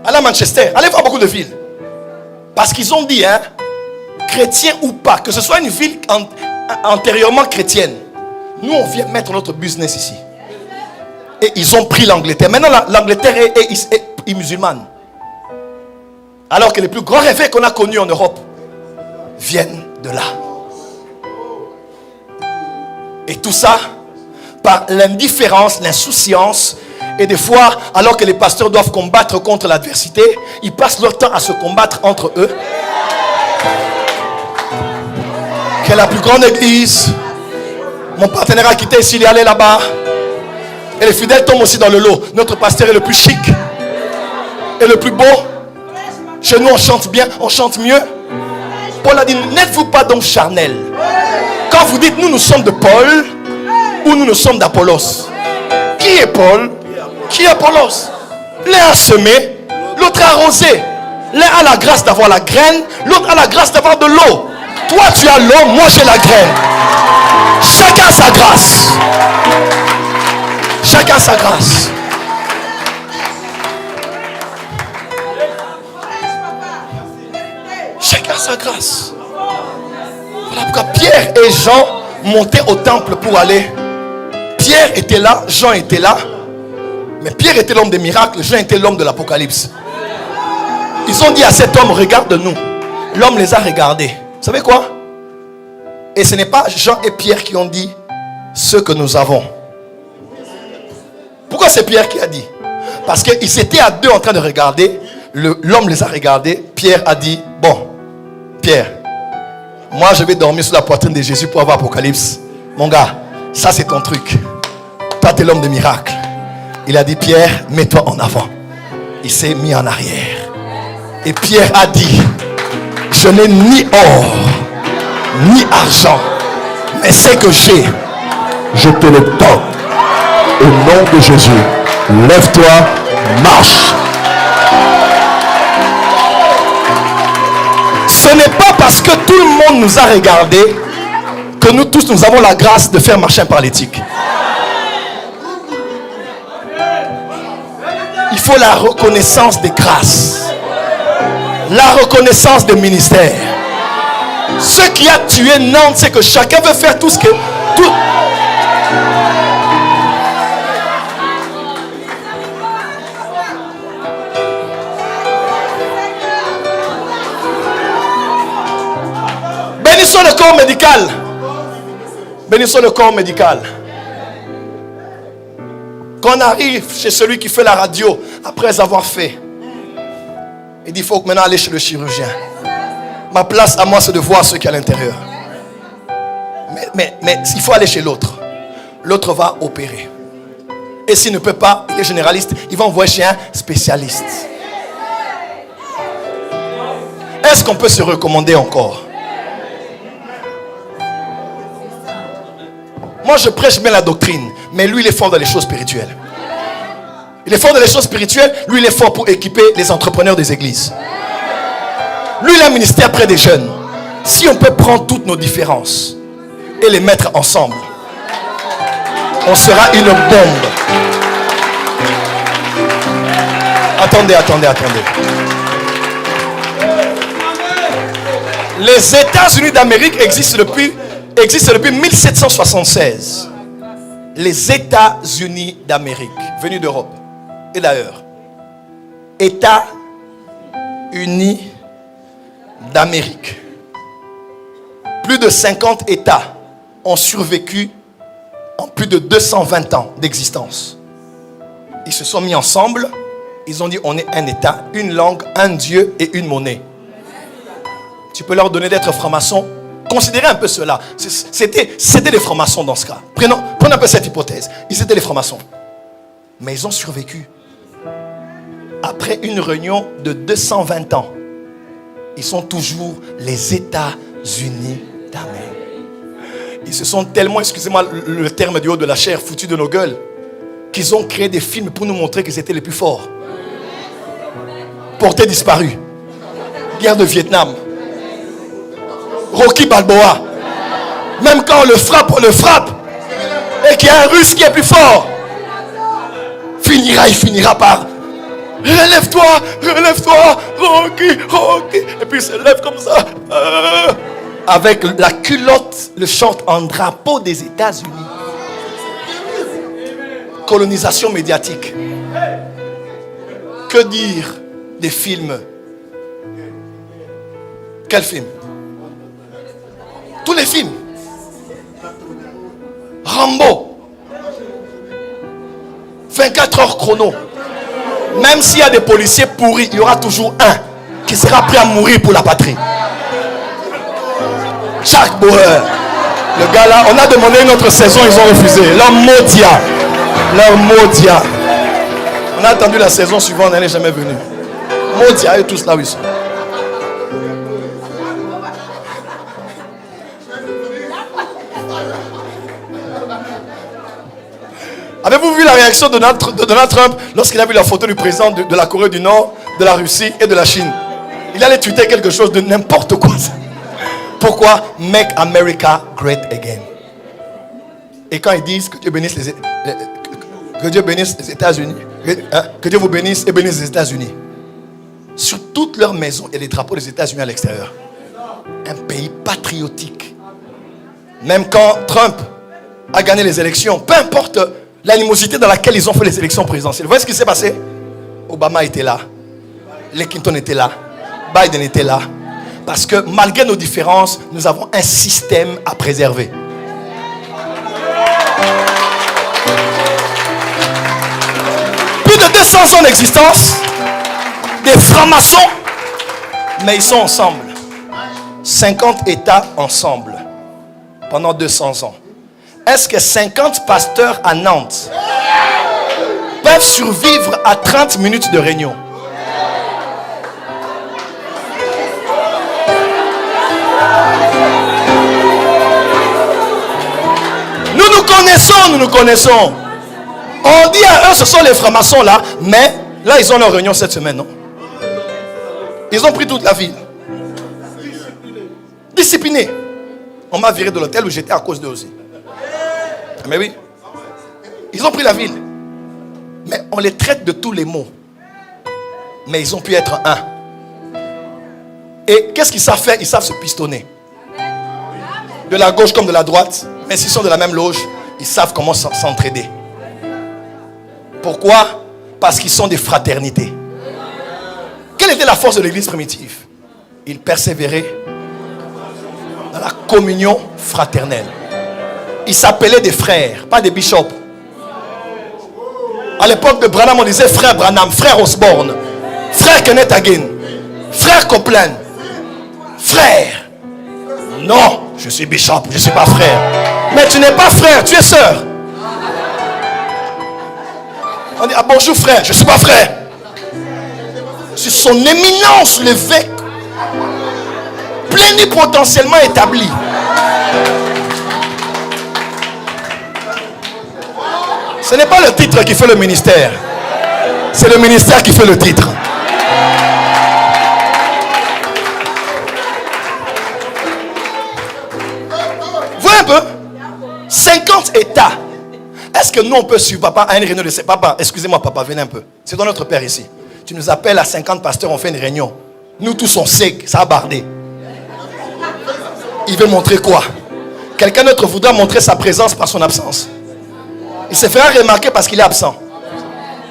Allez à Manchester, allez voir beaucoup de villes. Parce qu'ils ont dit, chrétien ou pas, que ce soit une ville antérieurement chrétienne, nous on vient mettre notre business ici. Et ils ont pris l'Angleterre. Maintenant l'Angleterre est musulmane. Alors que les plus grands réveils qu'on a connus en Europe viennent de là. Et tout ça par l'indifférence, l'insouciance. Et des fois, alors que les pasteurs doivent combattre contre l'adversité, ils passent leur temps à se combattre entre eux. Quelle est la plus grande église? Mon partenaire a quitté ici, il est allé là-bas. Et les fidèles tombent aussi dans le lot. Notre pasteur est le plus chic et le plus beau. Chez nous, on chante bien, on chante mieux. Paul a dit, n'êtes-vous pas donc charnel? Quand vous dites, nous sommes de Paul ou nous sommes d'Apollos. Qui est Paul? Qui est Apollos? L'un a semé, l'autre a arrosé. L'un a la grâce d'avoir la graine, l'autre a la grâce d'avoir de l'eau. Toi, tu as l'eau, moi j'ai la graine. Chacun sa grâce. Chacun sa grâce. Chacun sa grâce. Voilà pourquoi Pierre et Jean montaient au temple pour aller. Pierre était là, Jean était là. Mais Pierre était l'homme des miracles, Jean était l'homme de l'Apocalypse. Ils ont dit à cet homme, regarde-nous. L'homme les a regardés. Vous savez quoi? Et ce n'est pas Jean et Pierre qui ont dit ce que nous avons. Pourquoi c'est Pierre qui a dit? Parce qu'ils étaient à deux en train de regarder. L'homme les a regardés. Pierre a dit, bon, Pierre, moi je vais dormir sur la poitrine de Jésus pour avoir Apocalypse. Mon gars, ça c'est ton truc. Toi tu es l'homme de miracle. Il a dit, Pierre, mets-toi en avant. Il s'est mis en arrière. Et Pierre a dit, je n'ai ni or, ni argent, mais ce que j'ai, je te le donne. Au nom de Jésus, lève-toi, marche. Ce n'est pas parce que tout le monde nous a regardés que nous tous nous avons la grâce de faire marcher un paralytique. Il faut la reconnaissance des grâces, la reconnaissance des ministères. Ce qui a tué Nantes, c'est que chacun veut faire tout ce que... Bénissons le corps médical. Bénissons le corps médical. Quand on arrive chez celui qui fait la radio, après avoir fait, il dit, il faut maintenant aller chez le chirurgien. Ma place à moi, c'est de voir ce qu'il y a à l'intérieur. Mais il faut aller chez l'autre. L'autre va opérer. Et s'il ne peut pas, il est généraliste, il va envoyer chez un spécialiste. Est-ce qu'on peut se recommander encore? Moi, je prêche bien la doctrine, mais lui, il est fort dans les choses spirituelles. Il est fort dans les choses spirituelles, lui, il est fort pour équiper les entrepreneurs des églises. Lui, il a un ministère près des jeunes. Si on peut prendre toutes nos différences et les mettre ensemble, on sera une bombe. Attendez. Les États-Unis d'Amérique existent depuis 1776. Les États-Unis d'Amérique, venus d'Europe et d'ailleurs. États-Unis d'Amérique. Plus de 50 États ont survécu en plus de 220 ans d'existence. Ils se sont mis ensemble. Ils ont dit, on est un État, une langue, un Dieu et une monnaie. Tu peux leur donner d'être francs-maçons. Considérez un peu cela. C'était les francs-maçons dans ce cas. Prenez un peu cette hypothèse. Ils étaient les francs-maçons. Mais ils ont survécu. Après une réunion de 220 ans, ils sont toujours les États-Unis d'Amérique. Ils se sont tellement, excusez-moi le terme du haut de la chair, foutus de nos gueules, qu'ils ont créé des films pour nous montrer qu'ils étaient les plus forts. Portés disparus. Guerre de Vietnam. Rocky Balboa. Même quand on le frappe, et qu'il y a un Russe qui est plus fort, il finira par relève-toi, Rocky. Et puis il se lève comme ça. Avec la culotte, le short en drapeau des États-Unis. Colonisation médiatique. Que dire des films? Quel film? Tous les films. Rambo. 24 heures chrono. Même s'il y a des policiers pourris, il y aura toujours un qui sera prêt à mourir pour la patrie. Jack Bauer. Le gars là, on a demandé une autre saison, ils ont refusé. Leur Modia. On a attendu la saison suivante, elle n'est jamais venue. Modia et tous là où ils sont. Avez-vous vu la réaction de Donald Trump lorsqu'il a vu la photo du président de la Corée du Nord, de la Russie et de la Chine? Il allait tweeter quelque chose de n'importe quoi. Pourquoi? Make America Great Again. Et quand ils disent que Dieu bénisse les États-Unis, que Dieu vous bénisse et bénisse les États-Unis. Sur toute leur maison, il y a des drapeaux des États-Unis à l'extérieur. Un pays patriotique. Même quand Trump a gagné les élections, peu importe l'animosité dans laquelle ils ont fait les élections présidentielles. Vous voyez ce qui s'est passé? Obama était là. Les Clinton étaient là. Biden était là. Parce que malgré nos différences, nous avons un système à préserver. Plus de 200 ans d'existence, des francs-maçons, mais ils sont ensemble. 50 États ensemble pendant 200 ans. Est-ce que 50 pasteurs à Nantes peuvent survivre à 30 minutes de réunion? Nous nous connaissons. On dit à eux, ce sont les francs-maçons là, mais là, ils ont leur réunion cette semaine, non? Ils ont pris toute la ville. Disciplinés. On m'a viré de l'hôtel où j'étais à cause d'eux aussi. Mais oui. Ils ont pris la ville. Mais on les traite de tous les maux. Mais ils ont pu être un. Et qu'est-ce qu'ils savent faire? Ils savent se pistonner. De la gauche comme de la droite. Mais s'ils sont de la même loge, ils savent comment s'entraider. Pourquoi? Parce qu'ils sont des fraternités. Quelle était la force de l'église primitive? Ils persévéraient dans la communion fraternelle. Ils s'appelaient des frères, pas des bishops. À l'époque de Branham, on disait frère Branham, frère Osborne, frère Kenneth Hagin, frère Copeland. Frère. Non, je suis bishop, je ne suis pas frère. Mais tu n'es pas frère, tu es sœur. On dit, ah bonjour frère, je ne suis pas frère. C'est son éminence, l'évêque, plénipotentiellement établi. Ce n'est pas le titre qui fait le ministère. C'est le ministère qui fait le titre. Voyez un peu. 50 États. Est-ce que nous on peut suivre papa à une réunion de ses papa? Excusez-moi papa, venez un peu. C'est dans notre père ici. Tu nous appelles à 50 pasteurs, on fait une réunion. Nous tous on sait que ça a bardé. Il veut montrer quoi? Quelqu'un d'autre voudra montrer sa présence par son absence. Il se fera remarquer parce qu'il est absent.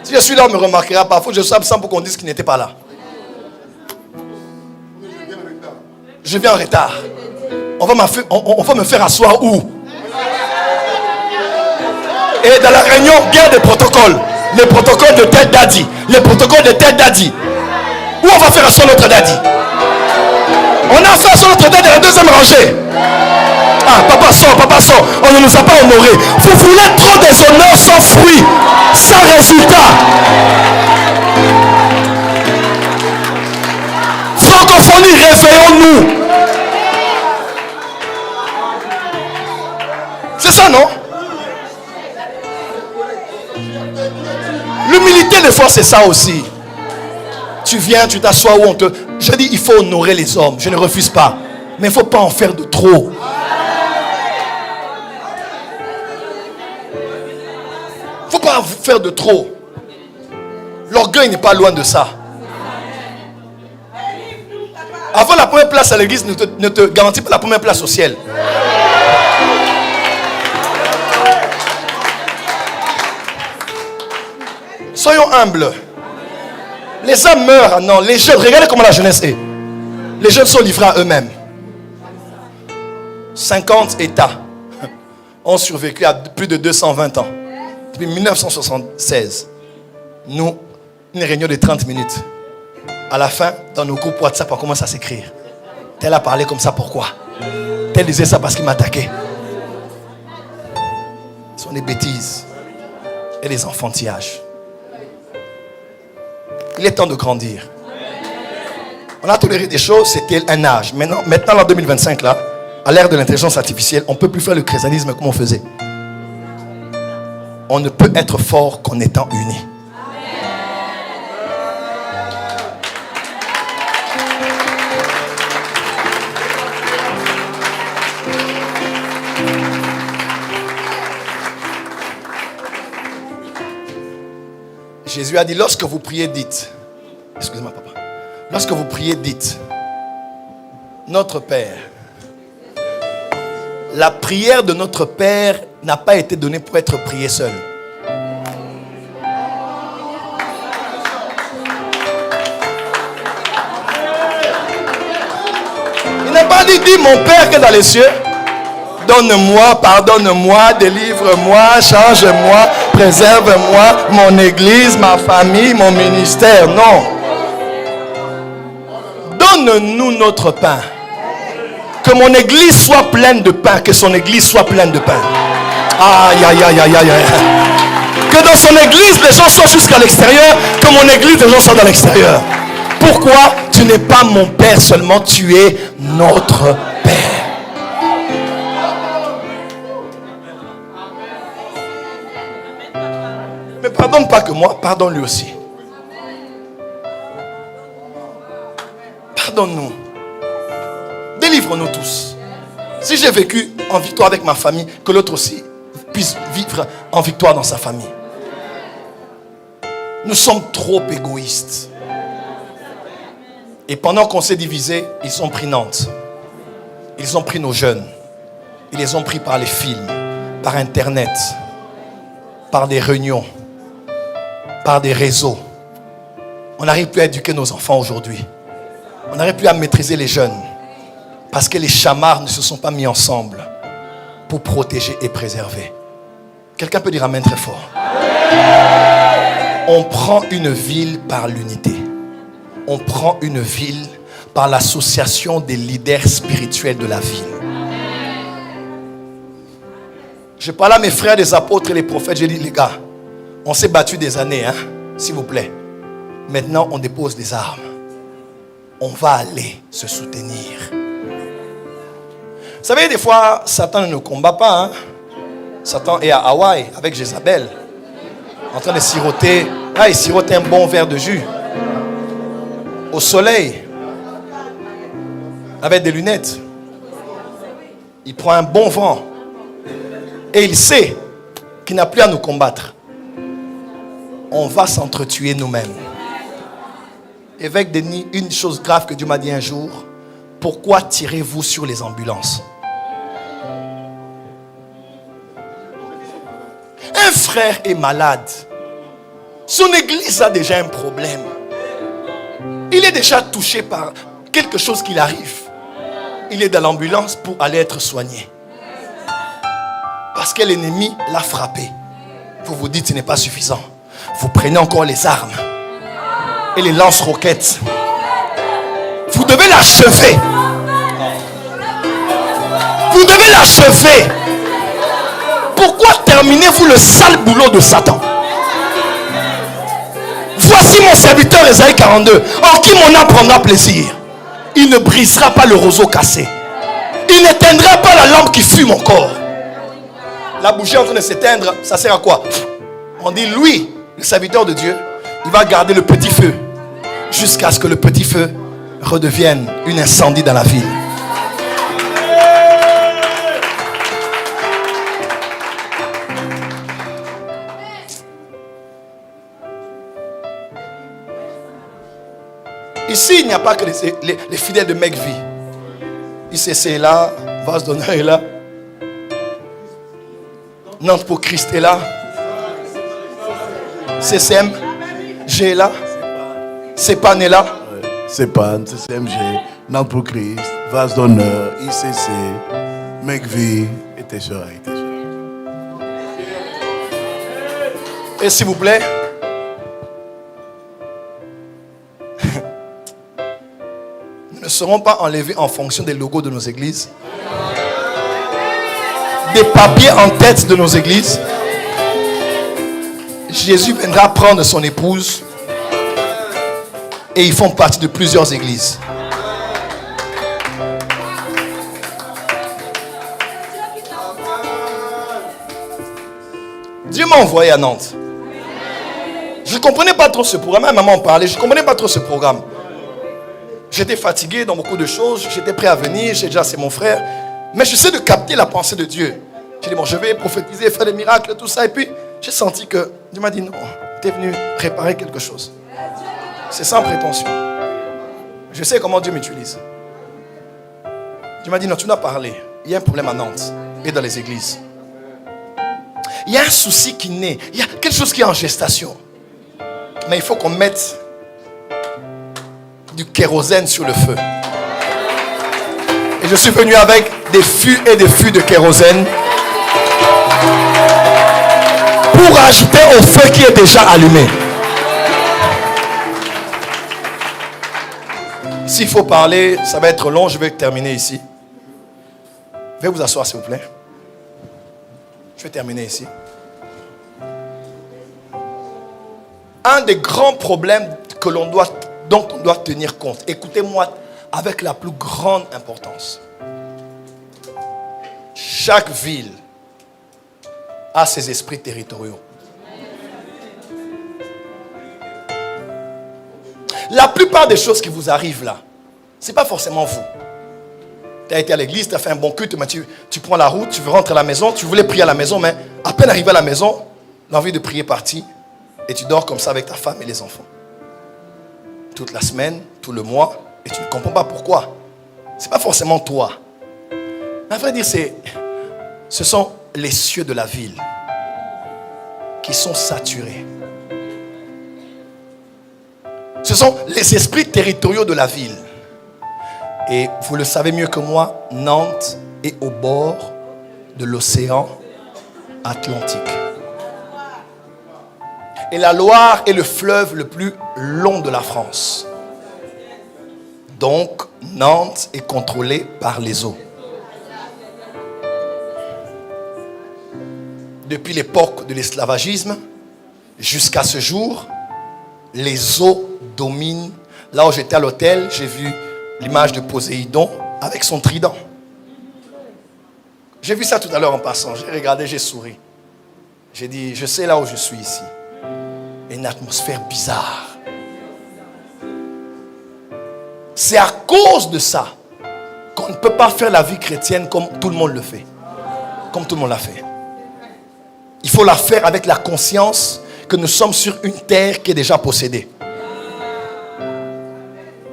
Si je suis là, on me remarquera pas. Il faut que je sois absent pour qu'on dise qu'il n'était pas là. Je viens en retard. On va me faire asseoir où? Et dans la réunion, guerre des protocoles. Les protocoles de tel daddy. Les protocoles de tel daddy. Où on va faire asseoir notre daddy? On a fait asseoir notre daddy à la deuxième rangée. Ah, papa sort, on ne nous a pas honorés. Vous voulez trop des honneurs sans fruit, sans résultat. Francophonie, réveillons-nous. C'est ça, non? L'humilité, des fois, c'est ça aussi. Tu viens, tu t'assois où on te... Je dis, il faut honorer les hommes. Je ne refuse pas. Mais il ne faut pas en faire de trop. Il ne faut pas en faire de trop. L'orgueil n'est pas loin de ça. Avoir la première place à l'église ne te garantit pas la première place au ciel. Soyons humbles. Les hommes meurent. Non, les jeunes, regardez comment la jeunesse est. Les jeunes sont livrés à eux-mêmes. 50 États ont survécu à plus de 220 ans. Depuis 1976. Nous, une réunion de 30 minutes. À la fin, dans nos groupes WhatsApp, on commence à s'écrire. Tel a parlé comme ça, pourquoi? Tel disait ça parce qu'il m'attaquait. Ce sont des bêtises et des enfantillages. Il est temps de grandir. On a toléré des choses, c'était un âge. Maintenant en 2025, là, à l'ère de l'intelligence artificielle, on ne peut plus faire le christianisme comme on faisait. On ne peut être fort qu'en étant unis. Jésus a dit, lorsque vous priez, dites, excusez-moi papa, lorsque vous priez, dites, notre Père. La prière de notre Père n'a pas été donnée pour être priée seule. dis mon Père qui est dans les cieux, donne-moi, pardonne-moi, délivre-moi, change-moi, préserve-moi, mon église, ma famille, mon ministère. Non. Donne-nous notre pain. Que mon église soit pleine de pain, que son église soit pleine de pain. Aïe, aïe, aïe, aïe, aïe, aïe. Que dans son église, les gens soient jusqu'à l'extérieur, que mon église, les gens soient dans l'extérieur. Pourquoi? Tu n'es pas mon Père seulement, tu es notre Père. Mais pardonne pas que moi, pardonne lui aussi. Pardonne-nous. Délivre-nous tous. Si j'ai vécu en victoire avec ma famille, que l'autre aussi puisse vivre en victoire dans sa famille. Nous sommes trop égoïstes. Et pendant qu'on s'est divisé, ils ont pris Nantes. Ils ont pris nos jeunes. Ils les ont pris par les films, par Internet, par des réunions, par des réseaux. On n'arrive plus à éduquer nos enfants aujourd'hui. On n'arrive plus à maîtriser les jeunes. Parce que les chamards ne se sont pas mis ensemble pour protéger et préserver. Quelqu'un peut dire amen très fort. On prend une ville par l'unité. On prend une ville par l'association des leaders spirituels de la ville. Je parle à mes frères des apôtres et les prophètes. J'ai dit, les gars, on s'est battu des années, hein, s'il vous plaît. Maintenant, on dépose des armes. On va aller se soutenir. Vous savez, des fois, Satan ne nous combat pas. Hein? Satan est à Hawaï avec Jézabel, en train de siroter. Là, il sirote un bon verre de jus. Au soleil. Avec des lunettes. Il prend un bon vent. Et il sait qu'il n'a plus à nous combattre. On va s'entretuer nous-mêmes. Évêque Denis, une chose grave que Dieu m'a dit un jour. Pourquoi tirez-vous sur les ambulances? Un frère est malade. Son église a déjà un problème. Il est déjà touché par quelque chose qui arrive. Il est dans l'ambulance pour aller être soigné. Parce que l'ennemi l'a frappé. Vous vous dites ce n'est pas suffisant. Vous prenez encore les armes et les lance-roquettes. Vous devez l'achever. Vous devez l'achever. Pourquoi terminez-vous le sale boulot de Satan? Voici mon serviteur Ésaïe 42, en qui mon âme prendra plaisir. Il ne brisera pas le roseau cassé. Il n'éteindra pas la lampe qui fume encore. La bougie en train de s'éteindre, ça sert à quoi? On dit, lui, le serviteur de Dieu, il va garder le petit feu jusqu'à ce que le petit feu redevienne un incendie dans la ville. Ici, il n'y a pas que les fidèles de McVie. ICC est là, Vase d'honneur est là, Nantes pour Christ est là, CCM, G est là, CEPAN est là. CEPAN, CCMG, Nantes pour Christ, Vase d'honneur, ICC, McVie, et Téchora. Et s'il vous plaît, nous ne serons pas enlevés en fonction des logos de nos églises, des papiers en tête de nos églises. Jésus viendra prendre son épouse et ils font partie de plusieurs églises. Dieu m'a envoyé à Nantes. Je ne comprenais pas trop ce programme. Maman en parlait. Je ne comprenais pas trop ce programme. J'étais fatigué dans beaucoup de choses. J'étais prêt à venir. J'ai déjà, c'est mon frère. Mais j'essaie de capter la pensée de Dieu. J'ai dit, bon, je vais prophétiser, faire des miracles, tout ça. Et puis, j'ai senti que Dieu m'a dit, non, tu es venu réparer quelque chose. C'est sans prétention. Je sais comment Dieu m'utilise. Dieu m'a dit, non, tu dois parler. Il y a un problème à Nantes et dans les églises. Il y a un souci qui naît. Il y a quelque chose qui est en gestation. Mais il faut qu'on mette du kérosène sur le feu. Et je suis venu avec des fûts et des fûts de kérosène pour ajouter au feu qui est déjà allumé. S'il faut parler, ça va être long, je vais terminer ici. Veuillez vous asseoir s'il vous plaît. Je vais terminer ici. Un des grands problèmes dont on doit tenir compte, écoutez-moi avec la plus grande importance. Chaque ville a ses esprits territoriaux. La plupart des choses qui vous arrivent là, ce n'est pas forcément vous. Tu as été à l'église, tu as fait un bon culte, mais tu prends la route, tu veux rentrer à la maison, tu voulais prier à la maison, mais à peine arrivé à la maison, l'envie de prier est partie et tu dors comme ça avec ta femme et les enfants. Toute la semaine, tout le mois, et tu ne comprends pas pourquoi. Ce n'est pas forcément toi. À vrai dire, ce sont les cieux de la ville qui sont saturés. Ce sont les esprits territoriaux de la ville. Et vous le savez mieux que moi, Nantes est au bord de l'océan Atlantique. Et la Loire est le fleuve le plus long de la France. Donc, Nantes est contrôlée par les eaux. Depuis l'époque de l'esclavagisme jusqu'à ce jour, les eaux dominent. Là où j'étais à l'hôtel, j'ai vu l'image de Poséidon avec son trident. J'ai vu ça tout à l'heure en passant. J'ai regardé, j'ai souri. J'ai dit, je sais là où je suis ici. Une atmosphère bizarre. C'est à cause de ça qu'on ne peut pas faire la vie chrétienne comme tout le monde le fait. Comme tout le monde l'a fait. Il faut la faire avec la conscience que nous sommes sur une terre qui est déjà possédée.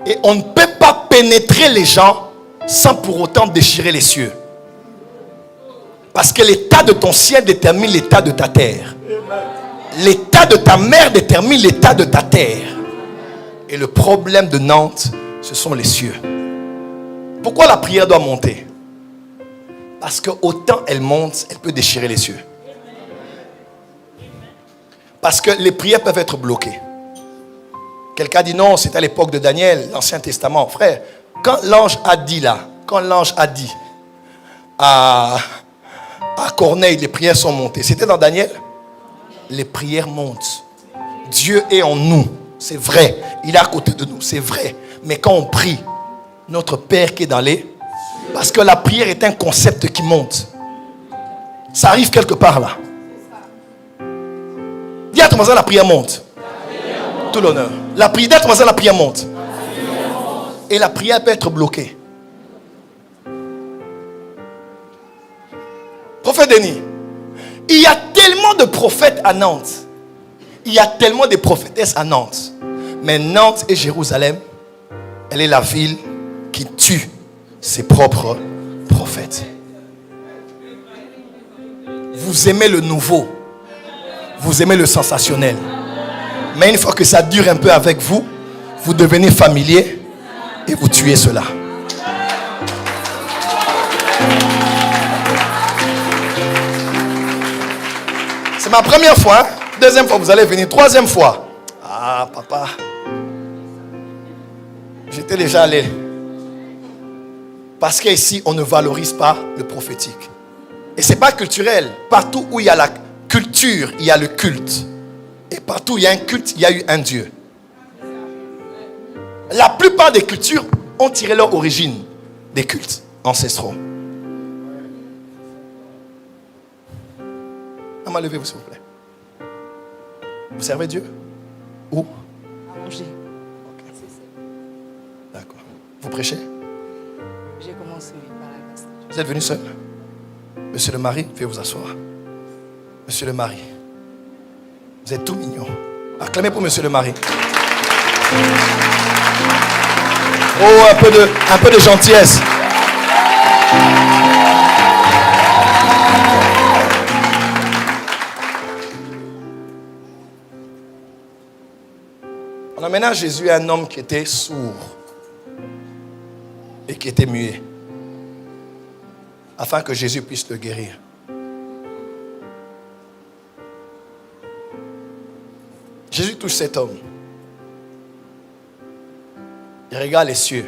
Et on ne peut pas pénétrer les gens sans pour autant déchirer les cieux. Parce que l'état de ton ciel détermine l'état de ta terre. L'état de ta mer détermine l'état de ta terre. Et le problème de Nantes, ce sont les cieux. Pourquoi la prière doit monter? Parce que autant elle monte, elle peut déchirer les cieux. Parce que les prières peuvent être bloquées. Quelqu'un dit non, c'est à l'époque de Daniel, l'Ancien Testament. Frère, quand l'ange a dit à Corneille, les prières sont montées. C'était dans Daniel? Les prières montent. Dieu est en nous, c'est vrai. Il est à côté de nous, c'est vrai. Mais quand on prie, notre Père qui est dans les... Parce que la prière est un concept qui monte. Ça arrive quelque part là. Dis à ton voisin, la prière monte. Tout l'honneur. La prière, dis à ton voisin, la prière monte. Et la prière peut être bloquée. Prophète Denis, il y a tellement de prophètes à Nantes. Il y a tellement de prophétesses à Nantes. Mais Nantes et Jérusalem, elle est la ville qui tue ses propres prophètes. Vous aimez le nouveau. Vous aimez le sensationnel. Mais une fois que ça dure un peu avec vous, vous devenez familier et vous tuez cela. C'est ma première fois. Deuxième fois, vous allez venir. Troisième fois. Ah, papa. J'étais déjà allé. Parce qu'ici, on ne valorise pas le prophétique. Et ce n'est pas culturel. Partout où il y a la culture, il y a le culte. Et partout où il y a un culte, il y a eu un Dieu. La plupart des cultures ont tiré leur origine des cultes ancestraux. Levez-vous s'il vous plaît. Vous servez Dieu? Où? À Angers. Okay. D'accord. Vous prêchez? J'ai commencé par la grâce. Vous êtes venu seul? Monsieur le mari, veuillez vous asseoir. Monsieur le mari, vous êtes tout mignon. Acclamez pour monsieur le mari. Oh, un peu de gentillesse. On amène à Jésus un homme qui était sourd et qui était muet. afin que Jésus puisse le guérir. Jésus touche cet homme. Il regarde les cieux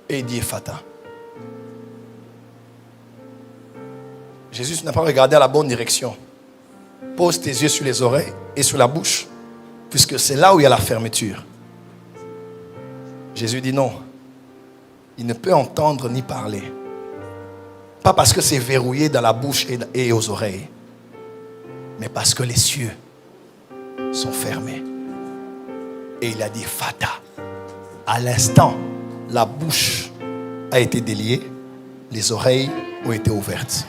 et il dit Ephata. Jésus n'a pas regardé à la bonne direction. Pose tes yeux sur les oreilles et sur la bouche, puisque c'est là où il y a la fermeture. Jésus dit non. Il ne peut entendre ni parler. Pas parce que c'est verrouillé dans la bouche et aux oreilles, mais parce que les cieux sont fermés. Et il a dit Fata. À l'instant, la bouche a été déliée, les oreilles ont été ouvertes.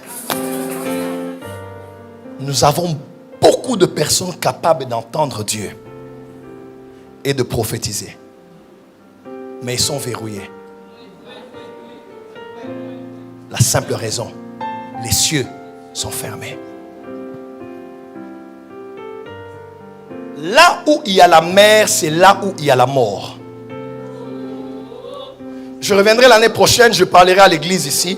Nous avons beaucoup de personnes capables d'entendre Dieu et de prophétiser. Mais ils sont verrouillés. La simple raison, les cieux sont fermés. Là où il y a la mer, c'est là où il y a la mort. Je reviendrai l'année prochaine, je parlerai à l'église ici.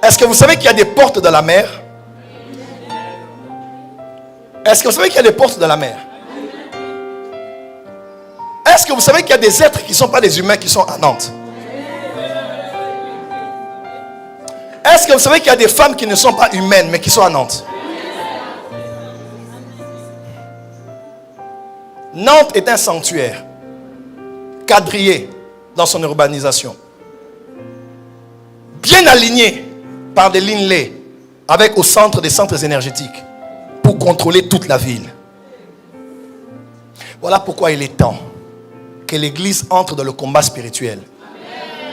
Est-ce que vous savez qu'il y a des portes dans la mer? Est-ce que vous savez qu'il y a des portes dans la mer? Est-ce que vous savez qu'il y a des êtres qui ne sont pas des humains qui sont à Nantes? Est-ce que vous savez qu'il y a des femmes qui ne sont pas humaines mais qui sont à Nantes? Nantes est un sanctuaire quadrillé dans son urbanisation, bien aligné par des lignes laies, avec au centre des centres énergétiques pour contrôler toute la ville. Voilà pourquoi il est temps que l'église entre dans le combat spirituel.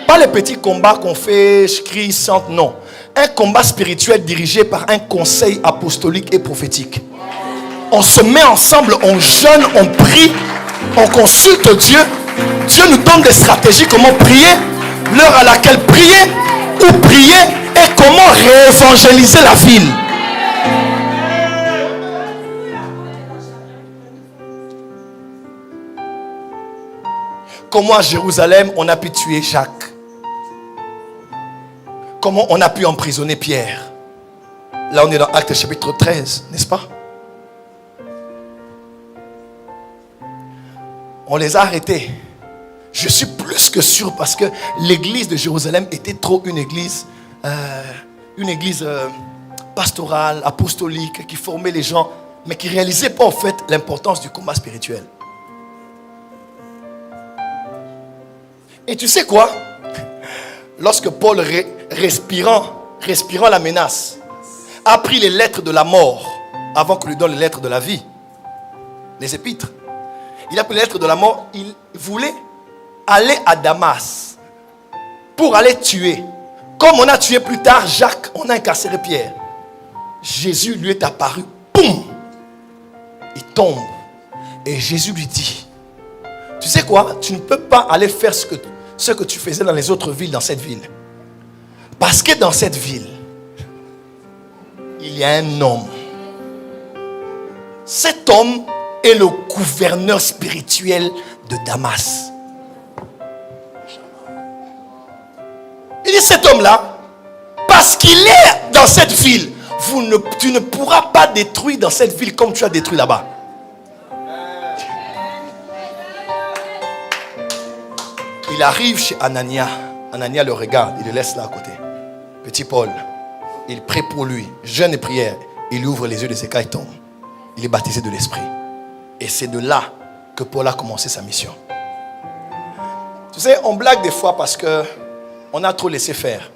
Pas les petits combats qu'on fait, je crie, chante, non. Un combat spirituel dirigé par un conseil apostolique et prophétique. On se met ensemble, on jeûne, on prie, on consulte Dieu. Dieu nous donne des stratégies, comment prier, l'heure à laquelle prier, où prier et comment réévangéliser la ville. Comment à Jérusalem on a pu tuer Jacques? Comment on a pu emprisonner Pierre? Là on est dans Actes chapitre 13, n'est-ce pas? On les a arrêtés. Je suis plus que sûr parce que l'église de Jérusalem était trop une église pastorale, apostolique, qui formait les gens, mais qui ne réalisait pas en fait l'importance du combat spirituel. Et tu sais quoi? Lorsque Paul, respirant la menace, a pris les lettres de la mort avant qu'on lui donne les lettres de la vie, les épîtres, il a pris les lettres de la mort, il voulait aller à Damas pour aller tuer. Comme on a tué plus tard Jacques, on a incarcéré Pierre. Jésus lui est apparu, boum, il tombe. Et Jésus lui dit, tu sais quoi, tu ne peux pas aller faire ce que tu faisais dans les autres villes, dans cette ville. Parce que dans cette ville, il y a un homme. Cet homme est le gouverneur spirituel de Damas. Il dit cet homme-là, parce qu'il est dans cette ville, tu ne pourras pas détruire dans cette ville comme tu as détruit là-bas. Il arrive chez Anania. Anania le regarde, il le laisse là à côté. Petit Paul, il prie pour lui, jeûne et prière. Il ouvre les yeux de ses écailles, tombe. Il est baptisé de l'esprit. Et c'est de là que Paul a commencé sa mission. Tu sais, on blague des fois parce que on a trop laissé faire.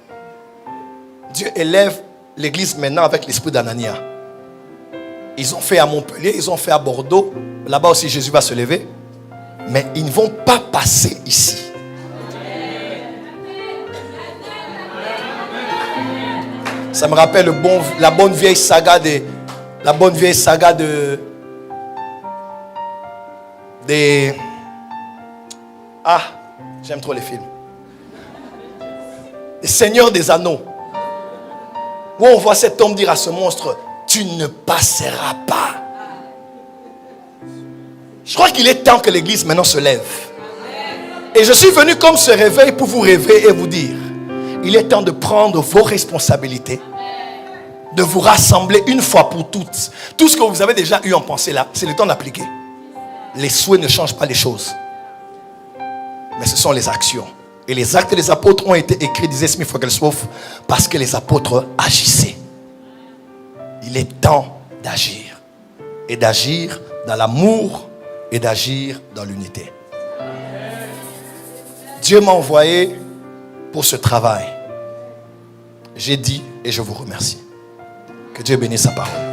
Dieu élève l'église maintenant avec l'esprit d'Anania. Ils ont fait à Montpellier, ils ont fait à Bordeaux. Là-bas aussi Jésus va se lever. Mais ils ne vont pas passer ici. Ça me rappelle la bonne vieille saga Ah, j'aime trop les films. Les Seigneurs des Anneaux. Où on voit cet homme dire à ce monstre, tu ne passeras pas. Je crois qu'il est temps que l'église maintenant se lève. Et je suis venu comme ce réveil pour vous rêver et vous dire, Il est temps de prendre vos responsabilités, de vous rassembler une fois pour toutes. Tout ce que vous avez déjà eu en pensée là, c'est le temps d'appliquer. Les souhaits ne changent pas les choses, mais ce sont les actions. Et les actes des apôtres ont été écrits, disait Smith Wigglesworth, parce que les apôtres agissaient. Il est temps d'agir. Et d'agir dans l'amour et d'agir dans l'unité. Dieu m'a envoyé pour ce travail. J'ai dit et je vous remercie. Que Dieu bénisse sa parole.